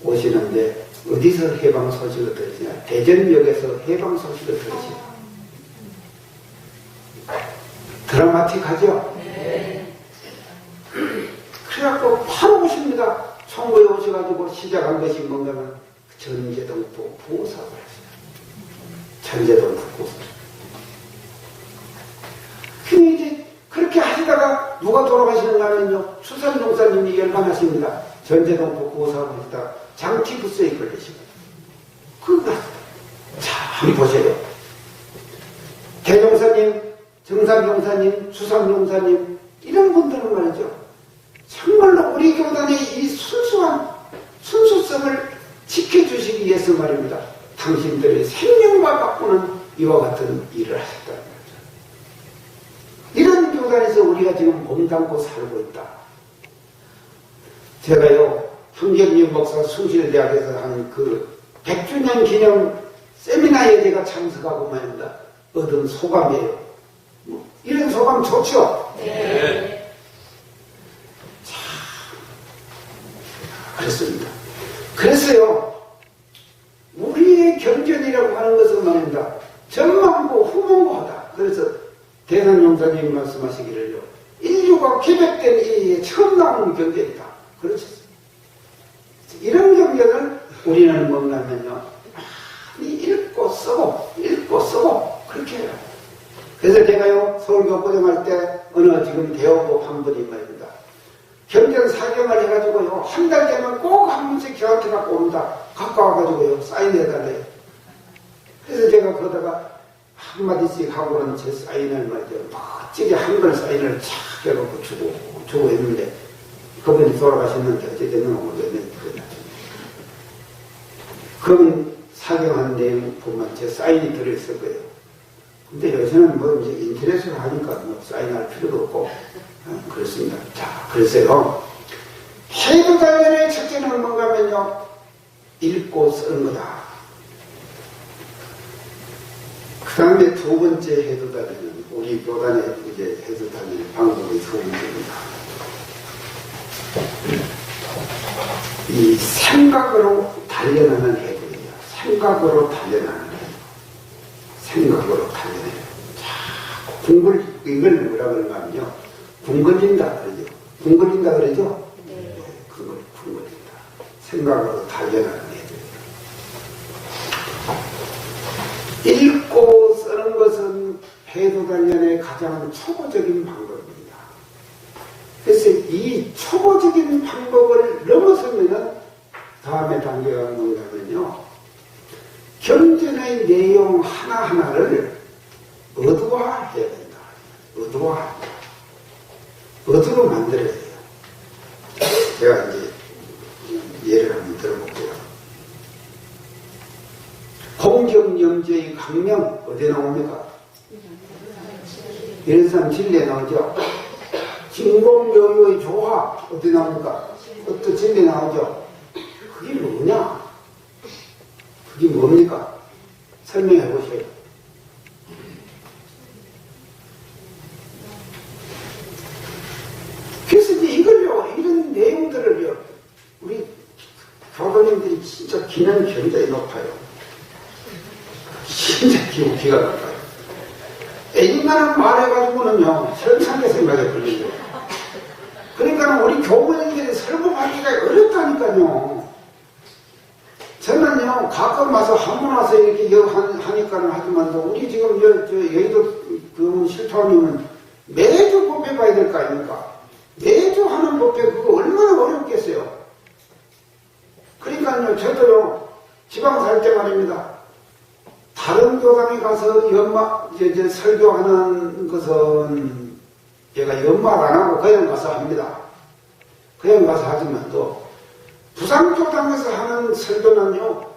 오시는데 어디서 해방 소식을 들으시냐. 대전역에서 해방 소식을 들으시냐. 드라마틱하죠? 네. 그래갖고 바로 오십니다. 총부에 오셔가지고 시작한 것이 뭔가면 전제동 부호사업을 했어요. 전제동 부호사업. 이제 그렇게 하시다가 누가 돌아가시는가 하면요. 수산용사님이 열반하십니다. 전제동 부호사업을 하시다가 장티부스에 걸리시고. 그거 자, 한번 보세요. 대종사님, 정산용사님, 수산용사님 이런 분들은 말이죠. 정말로 우리 교단의 이 순수성을 지켜주시기 위해서 말입니다. 당신들의 생명과 바꾸는 이와 같은 일을 하셨다는 거죠. 이런 교단에서 우리가 지금 몸담고 살고 있다. 제가요, 황경림 목사 숭실대학에서 한 그 100주년 기념 세미나에 제가 참석하고 말입니다. 얻은 소감이에요. 이런 소감 좋죠? 네. 자, 그렇습니다. 그래서요, 우리의 경전이라고 하는 것은 말입니다. 전망고 후망고하다. 그래서 대산용사님 말씀하시기를요, 인류가 기백된 이에 처음 나온 경전이다. 그렇죠. 이런 경전을 우리는 뭔가면요, 읽고 쓰고 그렇게 해요. 그래서 제가요, 서울교포정할 때 어느 지금 대호보 한 분이 말입니다. 경전 사경을 해가지고요, 한 달 되면 꼭 한 번씩 저한테 갖고 옵니다. 갖고 와가지고요, 사인해달래요. 그래서 제가 거기다가 한마디씩 하고는 제 사인을 말이죠. 멋지게 한글 사인을 착 해갖고 주고 했는데, 그분이 돌아가셨는데, 어째 됐는가 모르겠는데, 그분 사경한 내용 보면 제 사인이 들어있을 거예요. 근데 요새는 뭐 이제 인터넷으로 하니까 뭐 사인할 필요도 없고, 그렇습니다. 자, 그래서요, 해도단련의 첫째는 뭔가면요, 읽고 쓰는 거다. 그 다음에 두 번째 해도단련은 우리 우리 교단에 이제 해서 다니는 방법이 소문입니다. 이 생각으로 단련하는 해도예요. 생각으로 단련하는 해도. 생각으로 단련해요. 자, 이걸 뭐라 그러냐면요. 궁걸린다 그러죠. 궁걸린다 그러죠? 네. 그걸 궁걸린다. 생각으로 단련하는 해도. 읽고 쓰는 것은 해도 단련의 가장 초보적인 방법입니다. 그래서 이 초보적인 방법을 넘어서면은 다음에 단계가 뭔가면요. 경전의 내용 하나하나를 어두화해야 된다. 어두화한다. 어두로 만들어야 돼요. 제가 이제 예를 한번 들어볼게요. 공경영제의 강명 어디에 나옵니까? 일산 진리에 나오죠. 진공명의 조화 어디 나옵니까? 그것도 진리에 나오죠. 그게 뭐냐? 그게 뭡니까? 설명해 보세요. 그래서 이제 이걸요, 이런 내용들을요, 우리 교도님들이 진짜 기능 굉장히 높아요. 진짜 기가 나빠요. 애인만한 말해가지고는요, 설상의 생각에 걸리죠. 그러니까 우리 교부님들이 설법하기가 어렵다니까요. 저는요, 가끔 와서 한번 와서 이렇게 하니까는 하지만도, 우리 지금 여의도 실토님은 매주 법회 봐야 될 거 아닙니까? 매주 하는 법회 그거 얼마나 어렵겠어요. 그러니까요, 저도요, 지방 살 때 말입니다. 다른 교당에 가서 설교하는 것은 제가 연말 안 하고 그냥 가서 합니다. 그냥 가서 하지만도 부산교당에서 하는 설교는요,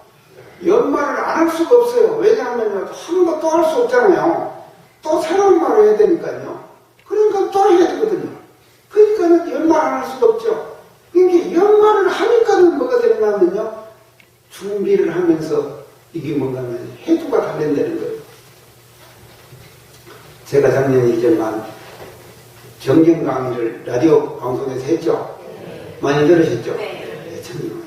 연말을 안 할 수가 없어요. 왜냐하면 한 번 또 할 수 없잖아요. 또 새로운 말을 해야 되니까요. 그러니까 또 해야 되거든요. 그러니까는 연말 안 할 수가 없죠. 그러니까 연말을 하니까는 뭐가 되냐면요, 준비를 하면서 이게 뭔가면 해두가 단련되는 거예요. 제가 작년 이전만 정경 강의를 라디오 방송에서 했죠. 많이 들으셨죠? 네, 정경.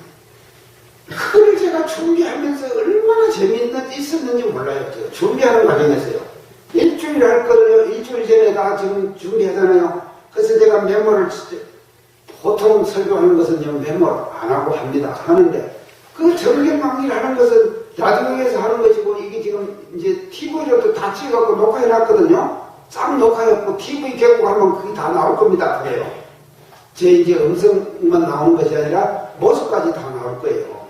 그걸 제가 준비하면서 얼마나 재미있었는지 몰라요. 제가 준비하는 과정에서요. 일주일 할 거를 일주일 전에 다 지금 준비하잖아요. 그래서 제가 메모를 보통 설교하는 것은요, 메모 안 하고 합니다. 하는데 그 정경 강의를 하는 것은 라디오에서 하는 것이고, 이게 지금 이제 TV로도 다 찍어갖고 녹화해놨거든요. 싹 녹화해갖고 TV 개국하면 그게 다 나올 겁니다. 그래요. 제 이제 음성만 나오는 것이 아니라 모습까지 다 나올 거예요.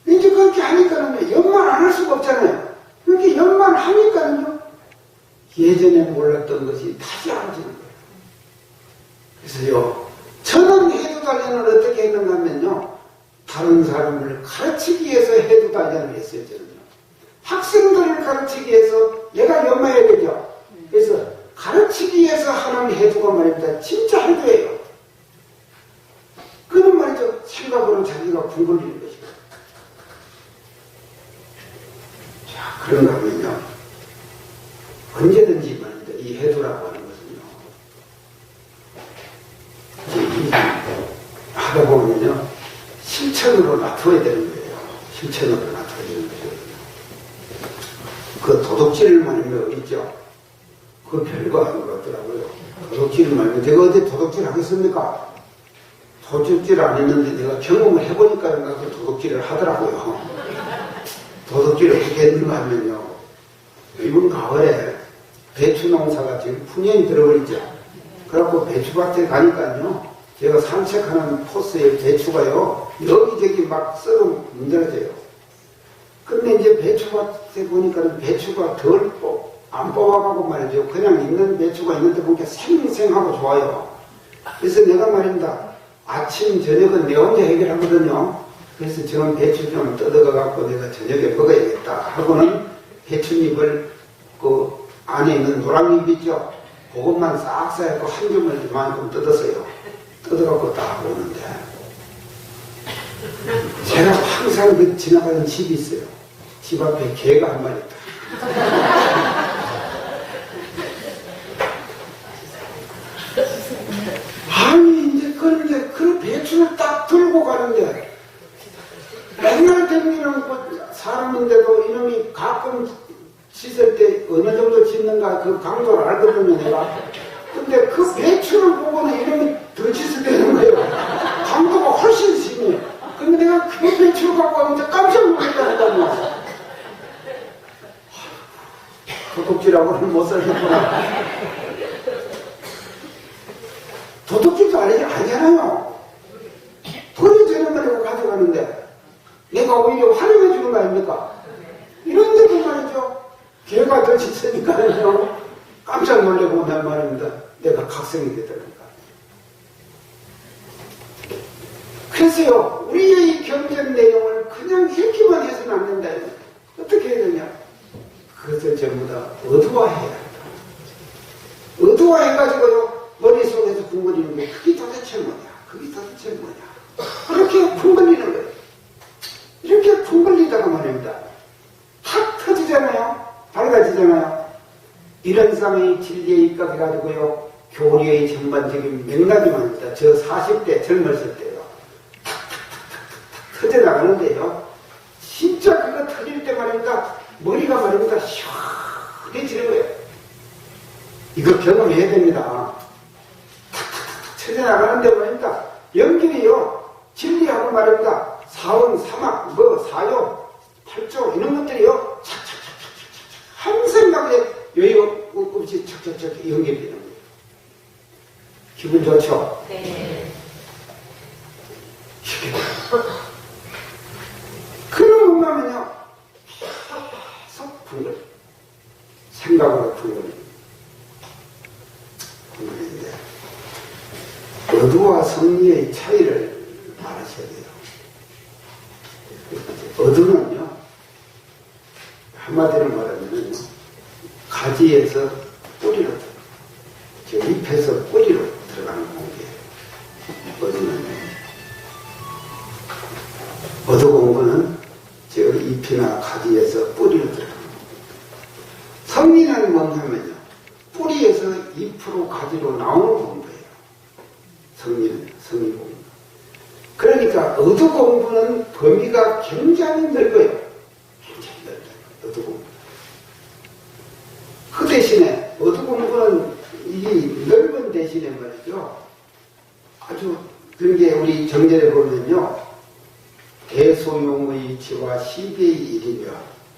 이제 그렇게 하니까는 연말 안 할 수가 없잖아요. 그렇게 연말 하니까는요, 예전에 몰랐던 것이 다시 알아지는 거예요. 그래서요, 저는 해도 단련을 어떻게 했는가 하면요, 다른 사람을 가르치기 위해서 해도 단련을 했어요, 저는요. 학생들을 가르치기 위해서 내가 연마해야 되죠. 그래서 가르치기 위해서 하는 해도가 말입니다. 진짜 해도예요. 그는 말이죠. 생각으로 자기가 궁금해지는 것이고. 자, 그런가 하면요, 언제든지 말입니다. 이 해도라고 하는 것은요, 하다 보면요, 실천으로 놔둬야 되는 거예요. 실천으로 놔둬야 되는 거거든요. 그 도둑질을 말이면 있죠. 그거 별거 아닌 것 같더라고요. 도둑질을 말이면 제가 어디 도둑질 하겠습니까? 도둑질 안 했는데 내가 경험을 해보니까 그 도둑질을 하더라고요. 도둑질을 어떻게 했는가 하면요, 이번 가을에 배추 농사가 지금 풍년이 들어버리죠. 그래갖고 배추밭에 가니까요, 제가 산책하는 코스에 배추가요, 여기저기 막 썰어 문드러져요. 근데 이제 배추밭에 보니까 배추가 안 뽑아가고 말이죠. 그냥 있는 배추가 있는데 보니까 생생하고 좋아요. 그래서 내가 말입니다. 아침, 저녁은 내 혼자 해결하거든요. 그래서 저는 배추 좀 뜯어가갖고 내가 저녁에 먹어야겠다 하고는 배추잎을 그 안에 있는 노란잎 있죠. 그것만 싹 싸갖고 한 점을 이만큼 뜯었어요. 뜯어갖고 딱 오는데, 제가 항상 그 지나가는 집이 있어요. 집 앞에 개가 한 마리 있다. 그런데 그 배추를 딱 들고 가는데 맨날 댕기는 사람인데도 이놈이 가끔 씻을 때 어느 정도 씻는가 그 강도를 알거든요, 내가. 근데 그 배추를 보고는 이놈이 더 씻어대는 거예요. 강도가 훨씬 심해. 근데 내가 그 배추를 갖고 왔는데 깜짝 놀랐다니까요. 도둑질하고는 못 살겠구나. 도둑질도 아니잖아요. 버려지는 거라고 가져가는데 내가 오히려 활용해 주는 거 아닙니까? 이런데도 말이죠. 개가 더 짖으니까요. 깜짝 놀래고 난 말입니다. 내가 각성이 되더라니까. 그래서요, 우리의 이 경전 내용을 그냥 읽기만 해서는 안 된다. 어떻게 해야 되냐? 그것을 전부 다 어두화해야 한다. 어두화해가지고요, 머릿속에서 궁금해지는 게 그게 도대체 뭐냐? 그게 도대체 뭐냐? 그렇게 궁금해지는 거예요. 이렇게 궁금해지다가 말입니다. 탁 터지잖아요. 밝아지잖아요. 이런 상의 진리에 입각해가지고요, 교리의 전반적인 맥락이 말입니다. 저 40대 젊었을 때요. 탁탁탁탁탁 터져나가는데요. 진짜 그거 터질 때 말입니다. 머리가 말입니다. 시원해지는 거예요. 이거 경험해야 됩니다. 탁탁탁 터져나가는데 말입니다. 연결이요. 진리하고 말입니다. 사원, 사막, 사요, 팔조 이런 것들이요. 착착착착착착 한 생각에 여유 없이 착착착 연결되는 거예요. 기분 좋죠? 네. 그런 것만은요, 계속 분걸, 생각으로 분걸인데, 어두와 성리의 차이를 말하셔야 돼요. 어두는요, 한마디로 말하면요, 가지에서 뿌리로, 저 잎에서 뿌리로 들어가는 공기예요. 어두는요. 어두 공부는 저 잎이나 가지에서 뿌리로 들어가는 겁니다. 성리는 뭐냐면요, 뿌리에서 잎으로 가지로 나오는 공부예요. 성리는 성리 공부. 그러니까 어두 공부는 범위가 굉장히 넓어요. 굉장히 넓어요. 어두 공부. 그 대신에 어두 공부는 이 넓은 대신에 말이죠. 아주 그런 게 우리 정제에 보면요. 대소용의 이치와 시비의 일이며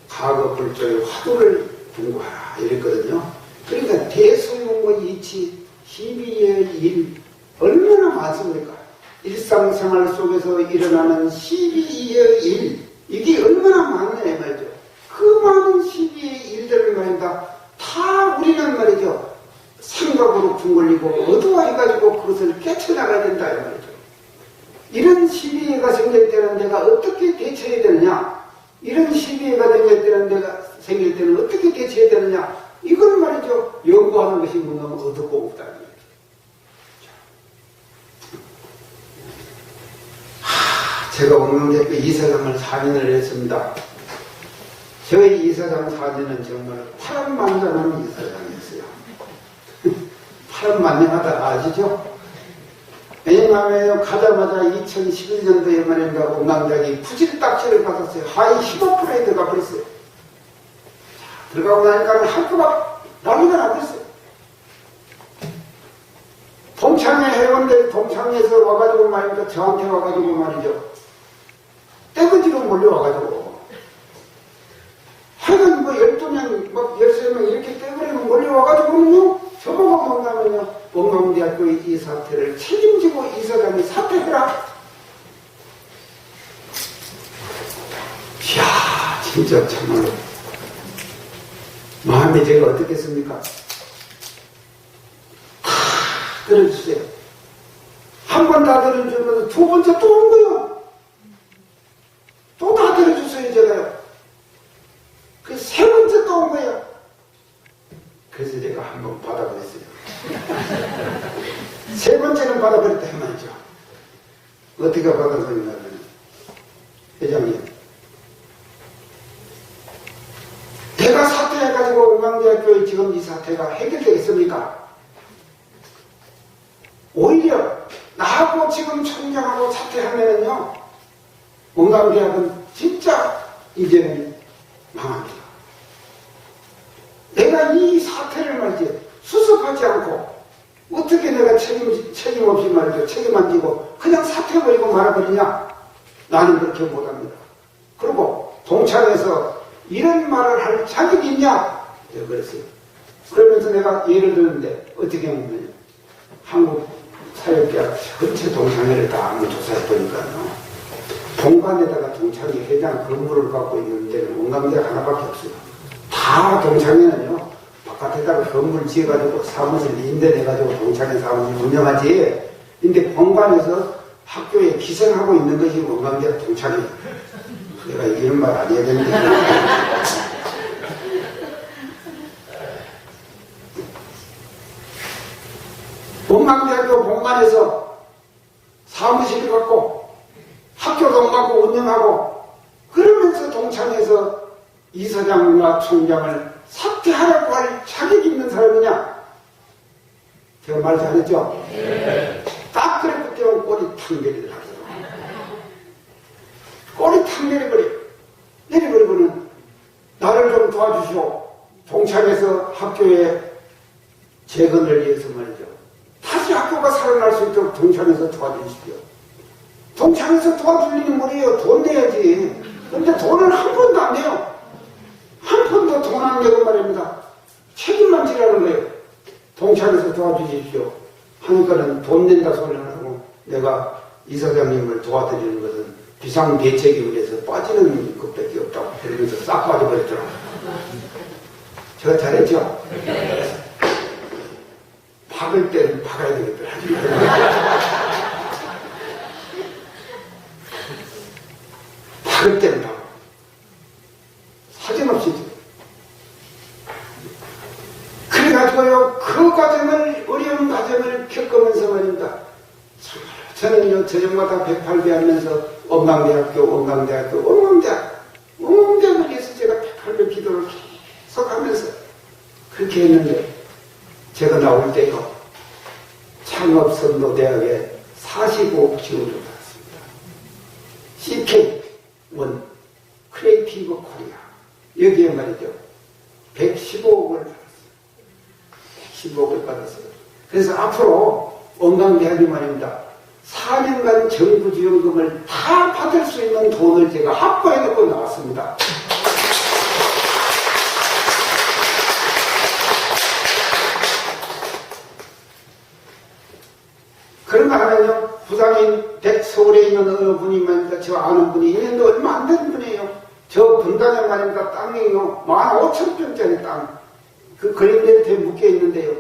과거 불조의 화두를 공부하라 이랬거든요. 그러니까 대소용의 이치, 시비의 일 얼마나 많습니까? 일상생활 속에서 일어나는 시비의 일 이게 얼마나 많냐 말이죠. 그 많은 시비의 일들을 말입니다. 다 우리는 말이죠. 생각으로 붕걸리고 어두워해가지고 그것을 깨쳐나가야 된다 이 말이죠. 이런 시비가 생길 때는 내가 어떻게 대처해야 되느냐? 이런 시비가 생길 때는 어떻게 대처해야 되느냐? 이걸 말이죠. 연구하는 것이 너무 어둡고 없다. 제가 옥명대학교 이사장을 4년을 했습니다. 저희 이사장 4년은 정말 파란만장한 이사장이었어요. 파란만장하다 아시죠? 왜냐하면 가자마자 2011년도에 말입니다. 옥남대학이 부질딱지를 받았어요. 하위 15%에 들어가 버렸어요. 들어가고 나니까 학교가 난리가 나버렸어요. 동창회 회원들 동창회에서 와가지고 말입니다. 저한테 와가지고 말이죠. 떼거지로 몰려와가지고 하여간 12명, 13명 이렇게 떼거리로 몰려와가지고는요. 저보고 뭔가면요. 옥남대학교의 이 사태를 책임지고 이사장이 사퇴해라. 이야, 진짜 정말로 마음이 제가 어떻겠습니까? 다 들어주세요. 한 번 다 들어주면서 두 번째 또 온 거예요. 또 다 들어주세요, 제가요. 그 세 번째 또 온 거예요. 그래서 제가 한 번 받아버렸어요. 세 번째는 받아버렸다 이 말이죠. 어떻게 받아버렸냐면, 회장님, 내가 사퇴해가지고 옥남대학교의 지금 이 사태가 해결되겠습니까? 오히려 나하고 지금 총장하고 사퇴하면은요, 원광대학은 진짜 이제는 망합니다. 내가 이 사태를 말이지 수습하지 않고 어떻게 내가 책임 없이 말이죠. 책임 안 지고 그냥 사퇴해버리고 말아버리냐? 나는 그렇게 못합니다. 그리고 동창회에서 이런 말을 할 자격이 있냐? 제가 그랬어요. 그러면서 내가 예를 들었는데 어떻게 하면 한국 사회대학 전체 동창회를 다 한번 조사해보니까요. 본관에다가 동창회 회장 건물을 갖고 있는 데는 원광대학 하나밖에 없어요. 다 동창회는요. 바깥에다가 건물 지어가지고 사무실 임대내가지고 동창회 사무실 운영하지. 근데 본관에서 학교에 기생하고 있는 것이 원광대학 동창회. 내가 이런 말 안 해야 되는데. 원광대학교 본관에서 사무실을 갖고 학교도 갖고 운영하고 그러면서 동창회에서 이사장과 총장을 사퇴하라고 할 자격이 있는 사람이냐? 제가 말 잘했죠? 네. 딱 그랬기 때문에 꼬리 탁 내리더라고요. 꼬리 탁 내려버리고는 나를 좀 도와주시오. 동창회에서 학교에 재건을 위해서 말이죠. 다시 학교가 살아날 수 있도록 동창회에서 도와주십시오. 동창회에서 도와줄 일이 뭐예요? 돈 내야지. 근데 돈을 한 푼도 안 내요. 한 푼도 돈 안 내고 말입니다. 책임만 지라는 거예요. 동창회에서 도와주십시오. 하니까는 돈 낸다 소리를 하고 내가 이사장님을 도와드리는 것은 비상대책위원회에서 빠지는 것밖에 없다고 그러면서 싹 빠져버렸더라고요. 제가 잘했죠? 박을 때는 박아야 되겠더라. 박을 때는 박아. 사정없이. 그래가지고요, 그 과정을, 어려운 과정을 겪으면서 말입니다. 저는요, 저녁마다 108배 하면서 원광대학을 위해서 제가 108배 기도를 계속 하면서 그렇게 했는데, 제가 나올 때요, 창업선도대학에 45억 지원을 받았습니다. CK1, 크리에이티브 코리아. 여기에 말이죠. 115억을 받았어요. 115억을 받았어요. 그래서 앞으로 원광대학이 말입니다. 4년간 정부 지원금을 다 받을 수 있는 돈을 제가 확보해 놓고 나왔습니다. 그런가 하면요, 부장인 서울에 있는 어느 분이 말입니다. 저 아는 분이 있는데 얼마 안 되는 분이에요. 저 분당에 말입니다. 땅이요, 15,000평짜리 땅. 그 그린벨트에 묶여 있는데요.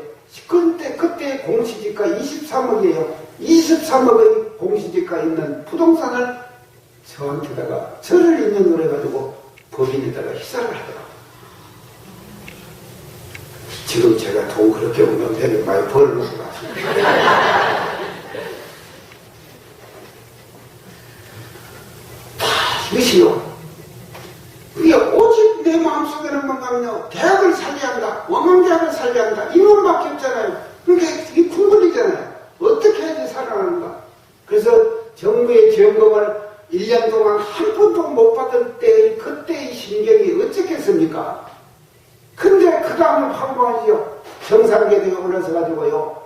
그때 공시지가 23억이에요. 23억의 공시지가 있는 부동산을 저한테다가 저를 인연으로 해가지고 법인에다가 희사를 하더라고요. 지금 제가 돈 그렇게 운영되는 많이 벌어놓고 갔습니다. 이것이요. 이게 오직 내 마음속에는 뭔가면요. 대학을 살려야 한다. 원광대학을 살려야 한다. 이놈밖에 없잖아요. 그러니까 이게 궁금이잖아요. 어떻게 해야지 살아나는가. 그래서 정부의 지원금을 1년 동안 한 푼도 못 받을 때 그때의 심경이 어떻겠습니까? 근데 그 다음을 파고하지요. 정상계대에 올라서 가지고요.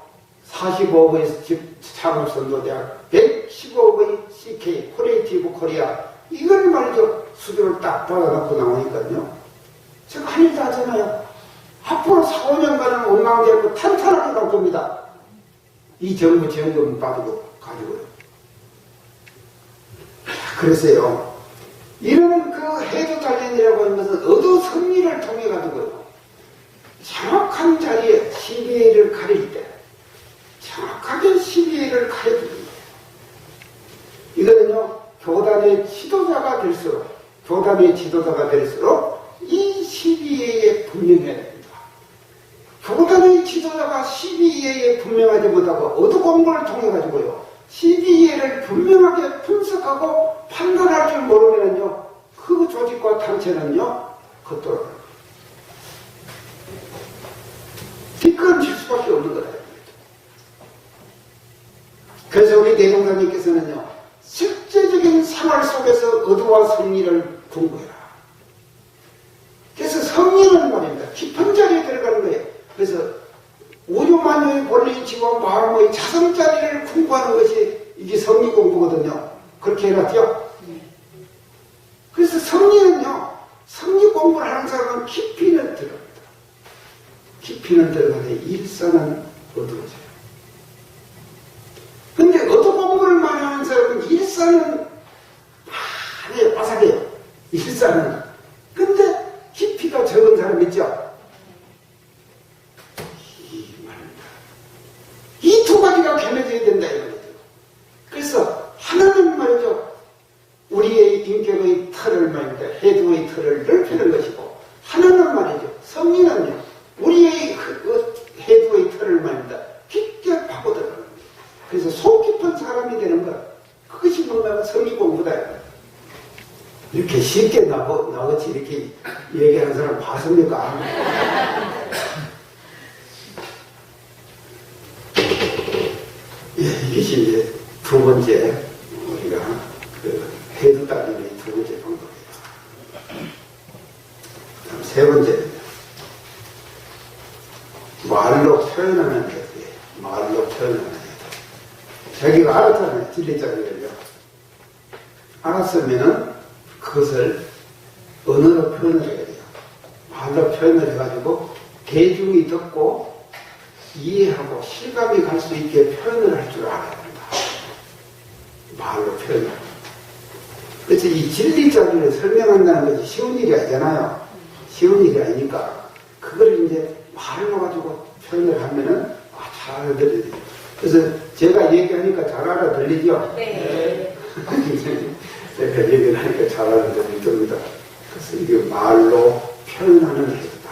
45억의 창업선도대학, 115억의 CK, 크리에이티브 코리아, 이걸 말이죠. 수주를 딱 받아놓고 나오니까요. 제가 할 일도 하잖아요. 앞으로 4, 5년간은 원광대학교 탄탄하게 갈 겁니다. 이 정부 지원금 받고 가지고요. 그래서요. 이런 그 해도단련이라고 하는 것은 어두 승리를 통해 가지고요. 정확한 자리에 CBA를 가릴 때 정확하게 CBA를 가려줍니다. 이거는요. 교단의 지도자가 될수록 이 CBA에 분명해야 됩니다. 교단의 지도자가 CBA에 분명하지 못하고 어두공부를 통해 가지고요. CBA를 분명하게 분석하고 판단할 줄 모르면요. 그 조직과 단체는요. 겉돌아갑니다. 뒷걸음질 수밖에 없는 거다. 그래서 우리 대종사님께서는요, 실제적인 생활 속에서 의도와 성리를 공부해라. 그래서 성리는 말입니다. 깊은 자리에 들어가는 거예요. 그래서 오류만유의 본리치와 마음의 자성자리를 공부하는 것이 이게 성리 공부거든요. 그렇게 해놨죠? 그래서 성리는요, 성리 공부를 하는 사람은 깊이는 들어갑니다. 깊이는 들어가되 일선은 어두워져요. 근데 어두 공부를 많이 하는 사람은 일선은 많이 바삭해요. 일선은. 근데 깊이가 적은 사람 있죠? 이 두 가지가 견뎌져야 된다 이거죠. 그래서 하나는 말이죠, 우리의 인격의 틀을 말입니다. 해두의 틀을 넓히는 것이고, 하나는 말이죠, 성리는요, 우리의 해두의 틀을 말입니다. 깊게 파고들어가는 거예요. 그래서 속 깊은 사람이 되는 것, 그것이 뭔가 성리 공부다. 이렇게 쉽게 나같이 이렇게 얘기하는 사람 봤습니까? 예, 이것이 이제 두 번째, 우리가 해두 따님의 두 번째 방법이에요. 다음 세 번째입니다. 말로 표현하는 것이에요. 말로 표현하는 것. 자기가 알았잖아요. 진리자리를요. 알았으면은 그것을 언어로 표현을 해야 돼요. 말로 표현을 해가지고 대중이 듣고 이해하고 실감이 갈 수 있게 표현을 할 줄 알아야 된다. 말로 표현을. 그래서 이 진리자리를 설명한다는 것이 쉬운 일이 아니잖아요. 쉬운 일이 아니니까 그걸 이제 말로 가지고 표현을 하면은 잘 알아들려요. 그래서 제가 얘기하니까 잘 알아들리죠? 네. 제가 얘기를 하니까 잘 알아들립니다. 그래서 이게 말로 표현하는 해도다.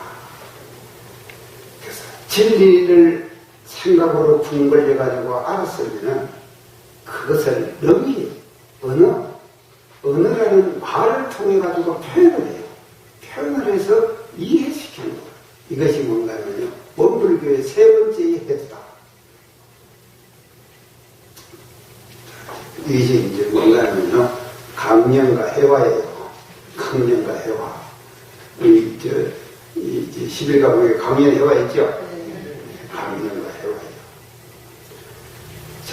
그래서 진리를 생각으로 궁궐해가지고 알았으면 그것을 능히 언어라는 말을 통해가지고 표현을 해요. 표현을 해서 이해시키는 거예요. 이것이 뭔가면요, 원불교의 세 번째의 해도다. 이것이 이제 뭔가면요, 강령과 해화예요. 강령과 해화. 이제 11가목에 강령 해화 있죠? 강령과 해화예요. 자,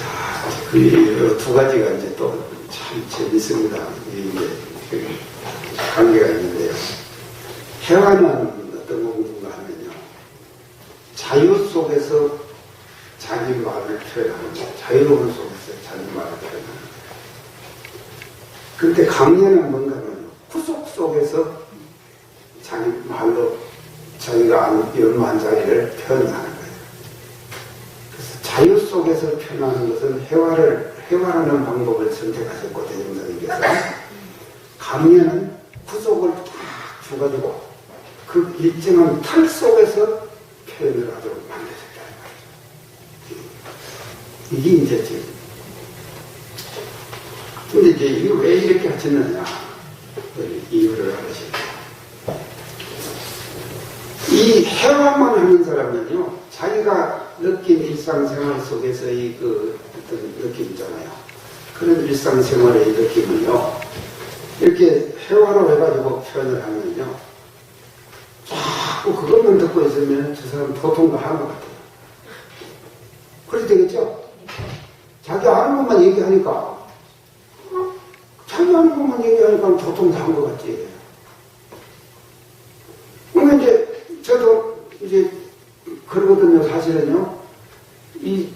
그 두 가지가 이제 또 참 재밌습니다. 이게 관계가 있는데요. 해화는 어떤 공부인가 하면요, 자유 속에서 자기 말을 표현하는 거예요. 자유로운 속에서 자기 말을 표현하는 거예요. 그런데 강연은 뭔가 하면 구속 속에서 자기 말로 자기가 연마한 자리를 표현하는 거예요. 그래서 자유 속에서 표현하는 것은 해화라는 방법을 선택하셨고, 대종사님께서 강연은 구속을 딱 줘가지고 그 일정한 틀 속에서 표현을 하도록 만드셨다는 거예요. 이게 이제 지금. 근데 이제 이거 왜 이렇게 하셨느냐, 이유를 알으시죠. 이 해화만 하는 사람은요, 자기가 느낀 일상생활 속에서의 그 어떤 느낌 있잖아요. 그런 일상생활의 느낌을요, 이렇게 해화로 해가지고 표현을 하면요, 자꾸 그것만 듣고 있으면 저 사람 도통과한 것 같아요. 그렇게 되겠죠? 자기 아는 것만 얘기하니까, 자기 아는 것만 얘기하니까 도통당한 것 같지. 그러면 이제 저도 이제 그러거든요. 사실은요, 이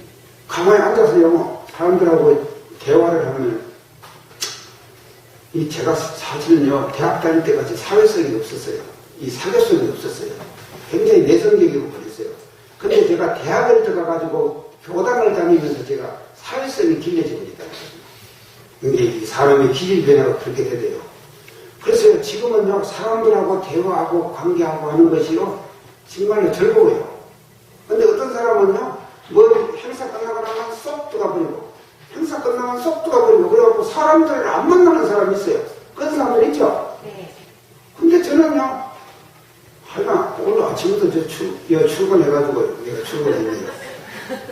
가만히 앉아서요, 사람들하고 대화를 하면, 이 제가 사실은요, 대학 다닐 때까지 사회성이 없었어요. 이 사교성이 없었어요. 굉장히 내성적이고 그랬어요. 근데 제가 대학을 들어가가지고 교당을 다니면서 제가 사회성이 길러지고 있다는 거예요. 이게 사람의 기질 변화가 그렇게 되대요. 그래서 지금은요, 사람들하고 대화하고 관계하고 하는 것이요, 정말로 즐거워요. 근데 어떤 사람은요, 뭐 행사 끝나고 나면 쏙 들어가버리고, 행사 끝나면 쏙 들어가버리고, 그래갖고 사람들을 안 만나는 사람이 있어요. 그런 사람들 있죠? 네. 근데 저는요, 하여간 오늘 아침부터 출근해가지고, 내가 출근했는데,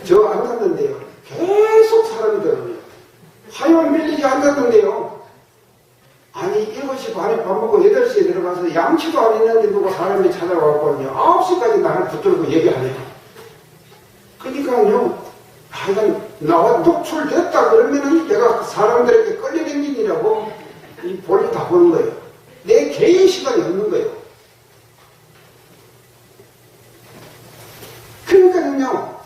저 안 갔는데요, 계속 사람이 들어가요. 일찍 앉았는데요. 아니 7시 반에 밥 먹고 8시에 들어가서 양치도 안 했는데 누가 사람이 찾아와갖고요 9시까지 나를 붙들고 얘기하네요. 그러니까요 하여간 나와 녹출됐다 그러면은 내가 사람들에게 끌려댕긴이라고 이 볼일 다 보는 거예요. 내 개인 시간이 없는 거예요. 그러니까요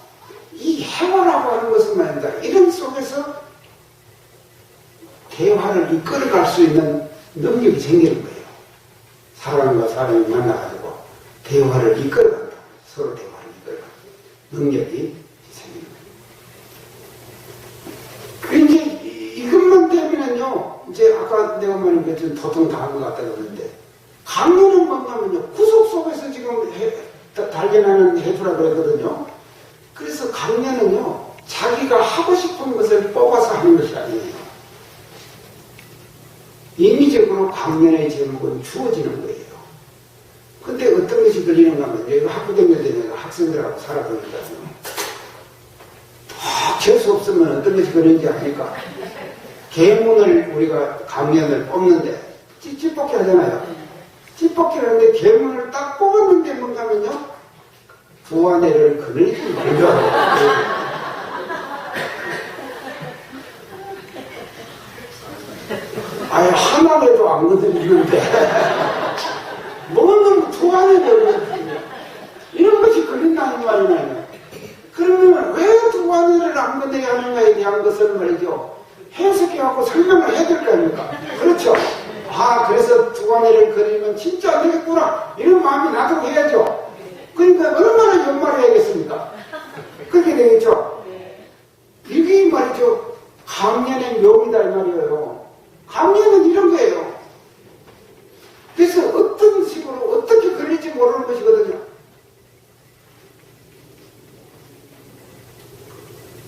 이 해고라고 하는 것은 말입니다. 이런 속에서 대화를 이끌어갈 수 있는 능력이 생기는 거예요. 사람과 사람이 만나가지고 대화를 이끌어간다. 서로 대화를 이끌어간다. 능력이 생기는 거예요. 이제 이것만 되면은요, 이제 아까 내가 말한 게 좀 도통 다 한 것 같다 그러는데, 강론은 뭐냐면요, 구속 속에서 지금 발견하는 해주라 그러거든요. 그래서 강연은요, 자기가 하고 싶은 것을 뽑아서 하는 것이 아니에요. 임의적으로 강연의 제목은 주어지는 거예요. 근데 어떤 것이 걸리는가 하면, 내가 학교 다닐 때 내가 학생들하고 살아보니까요. 재수 없으면 어떤 것이 걸리는지 아니까. 계문을 우리가 강연을 뽑는데, 찌찌뽑기 하잖아요. 찌뽑기를 하는데 계문을 딱 뽑았는데 뭔가 하면요. 두아내를 그늘이 걸려요. 아예 하나라도 안 건드리는데 뭐는 두안에 걸리거든요. 이런 것이 걸린다는 말이나요. 그러면 왜 두안을 안 건드려야 하는가에 대한 것을 말이죠. 해석해갖고 설명을 해야 될 거 아닙니까? 그렇죠. 아 그래서 두안을 걸리면 진짜 안 되겠구나 이런 마음이 나도 해야죠. 그러니까 얼마나 연말해야겠습니까? 그렇게 되겠죠. 이게 말이죠. 강연의 묘미다 이 말이에요. 강연은 이런 거예요. 그래서 어떤 식으로 어떻게 걸릴지 모르는 것이거든요.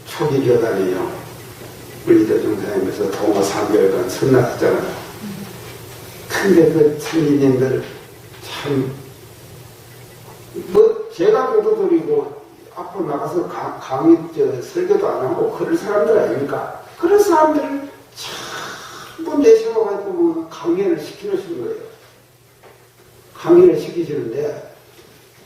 초기 교단이요. 우리도 정사님께서 동호 3개월간 선났잖아요. 근데 그 참리님들 참 뭐 제가 교도들이고 앞으로 나가서 강의 설교도 안 하고 그런 사람들 아닙니까? 그런 사람들을 전부 내세워가지고 뭐 강연을 시키시는 거예요. 강연을 시키시는데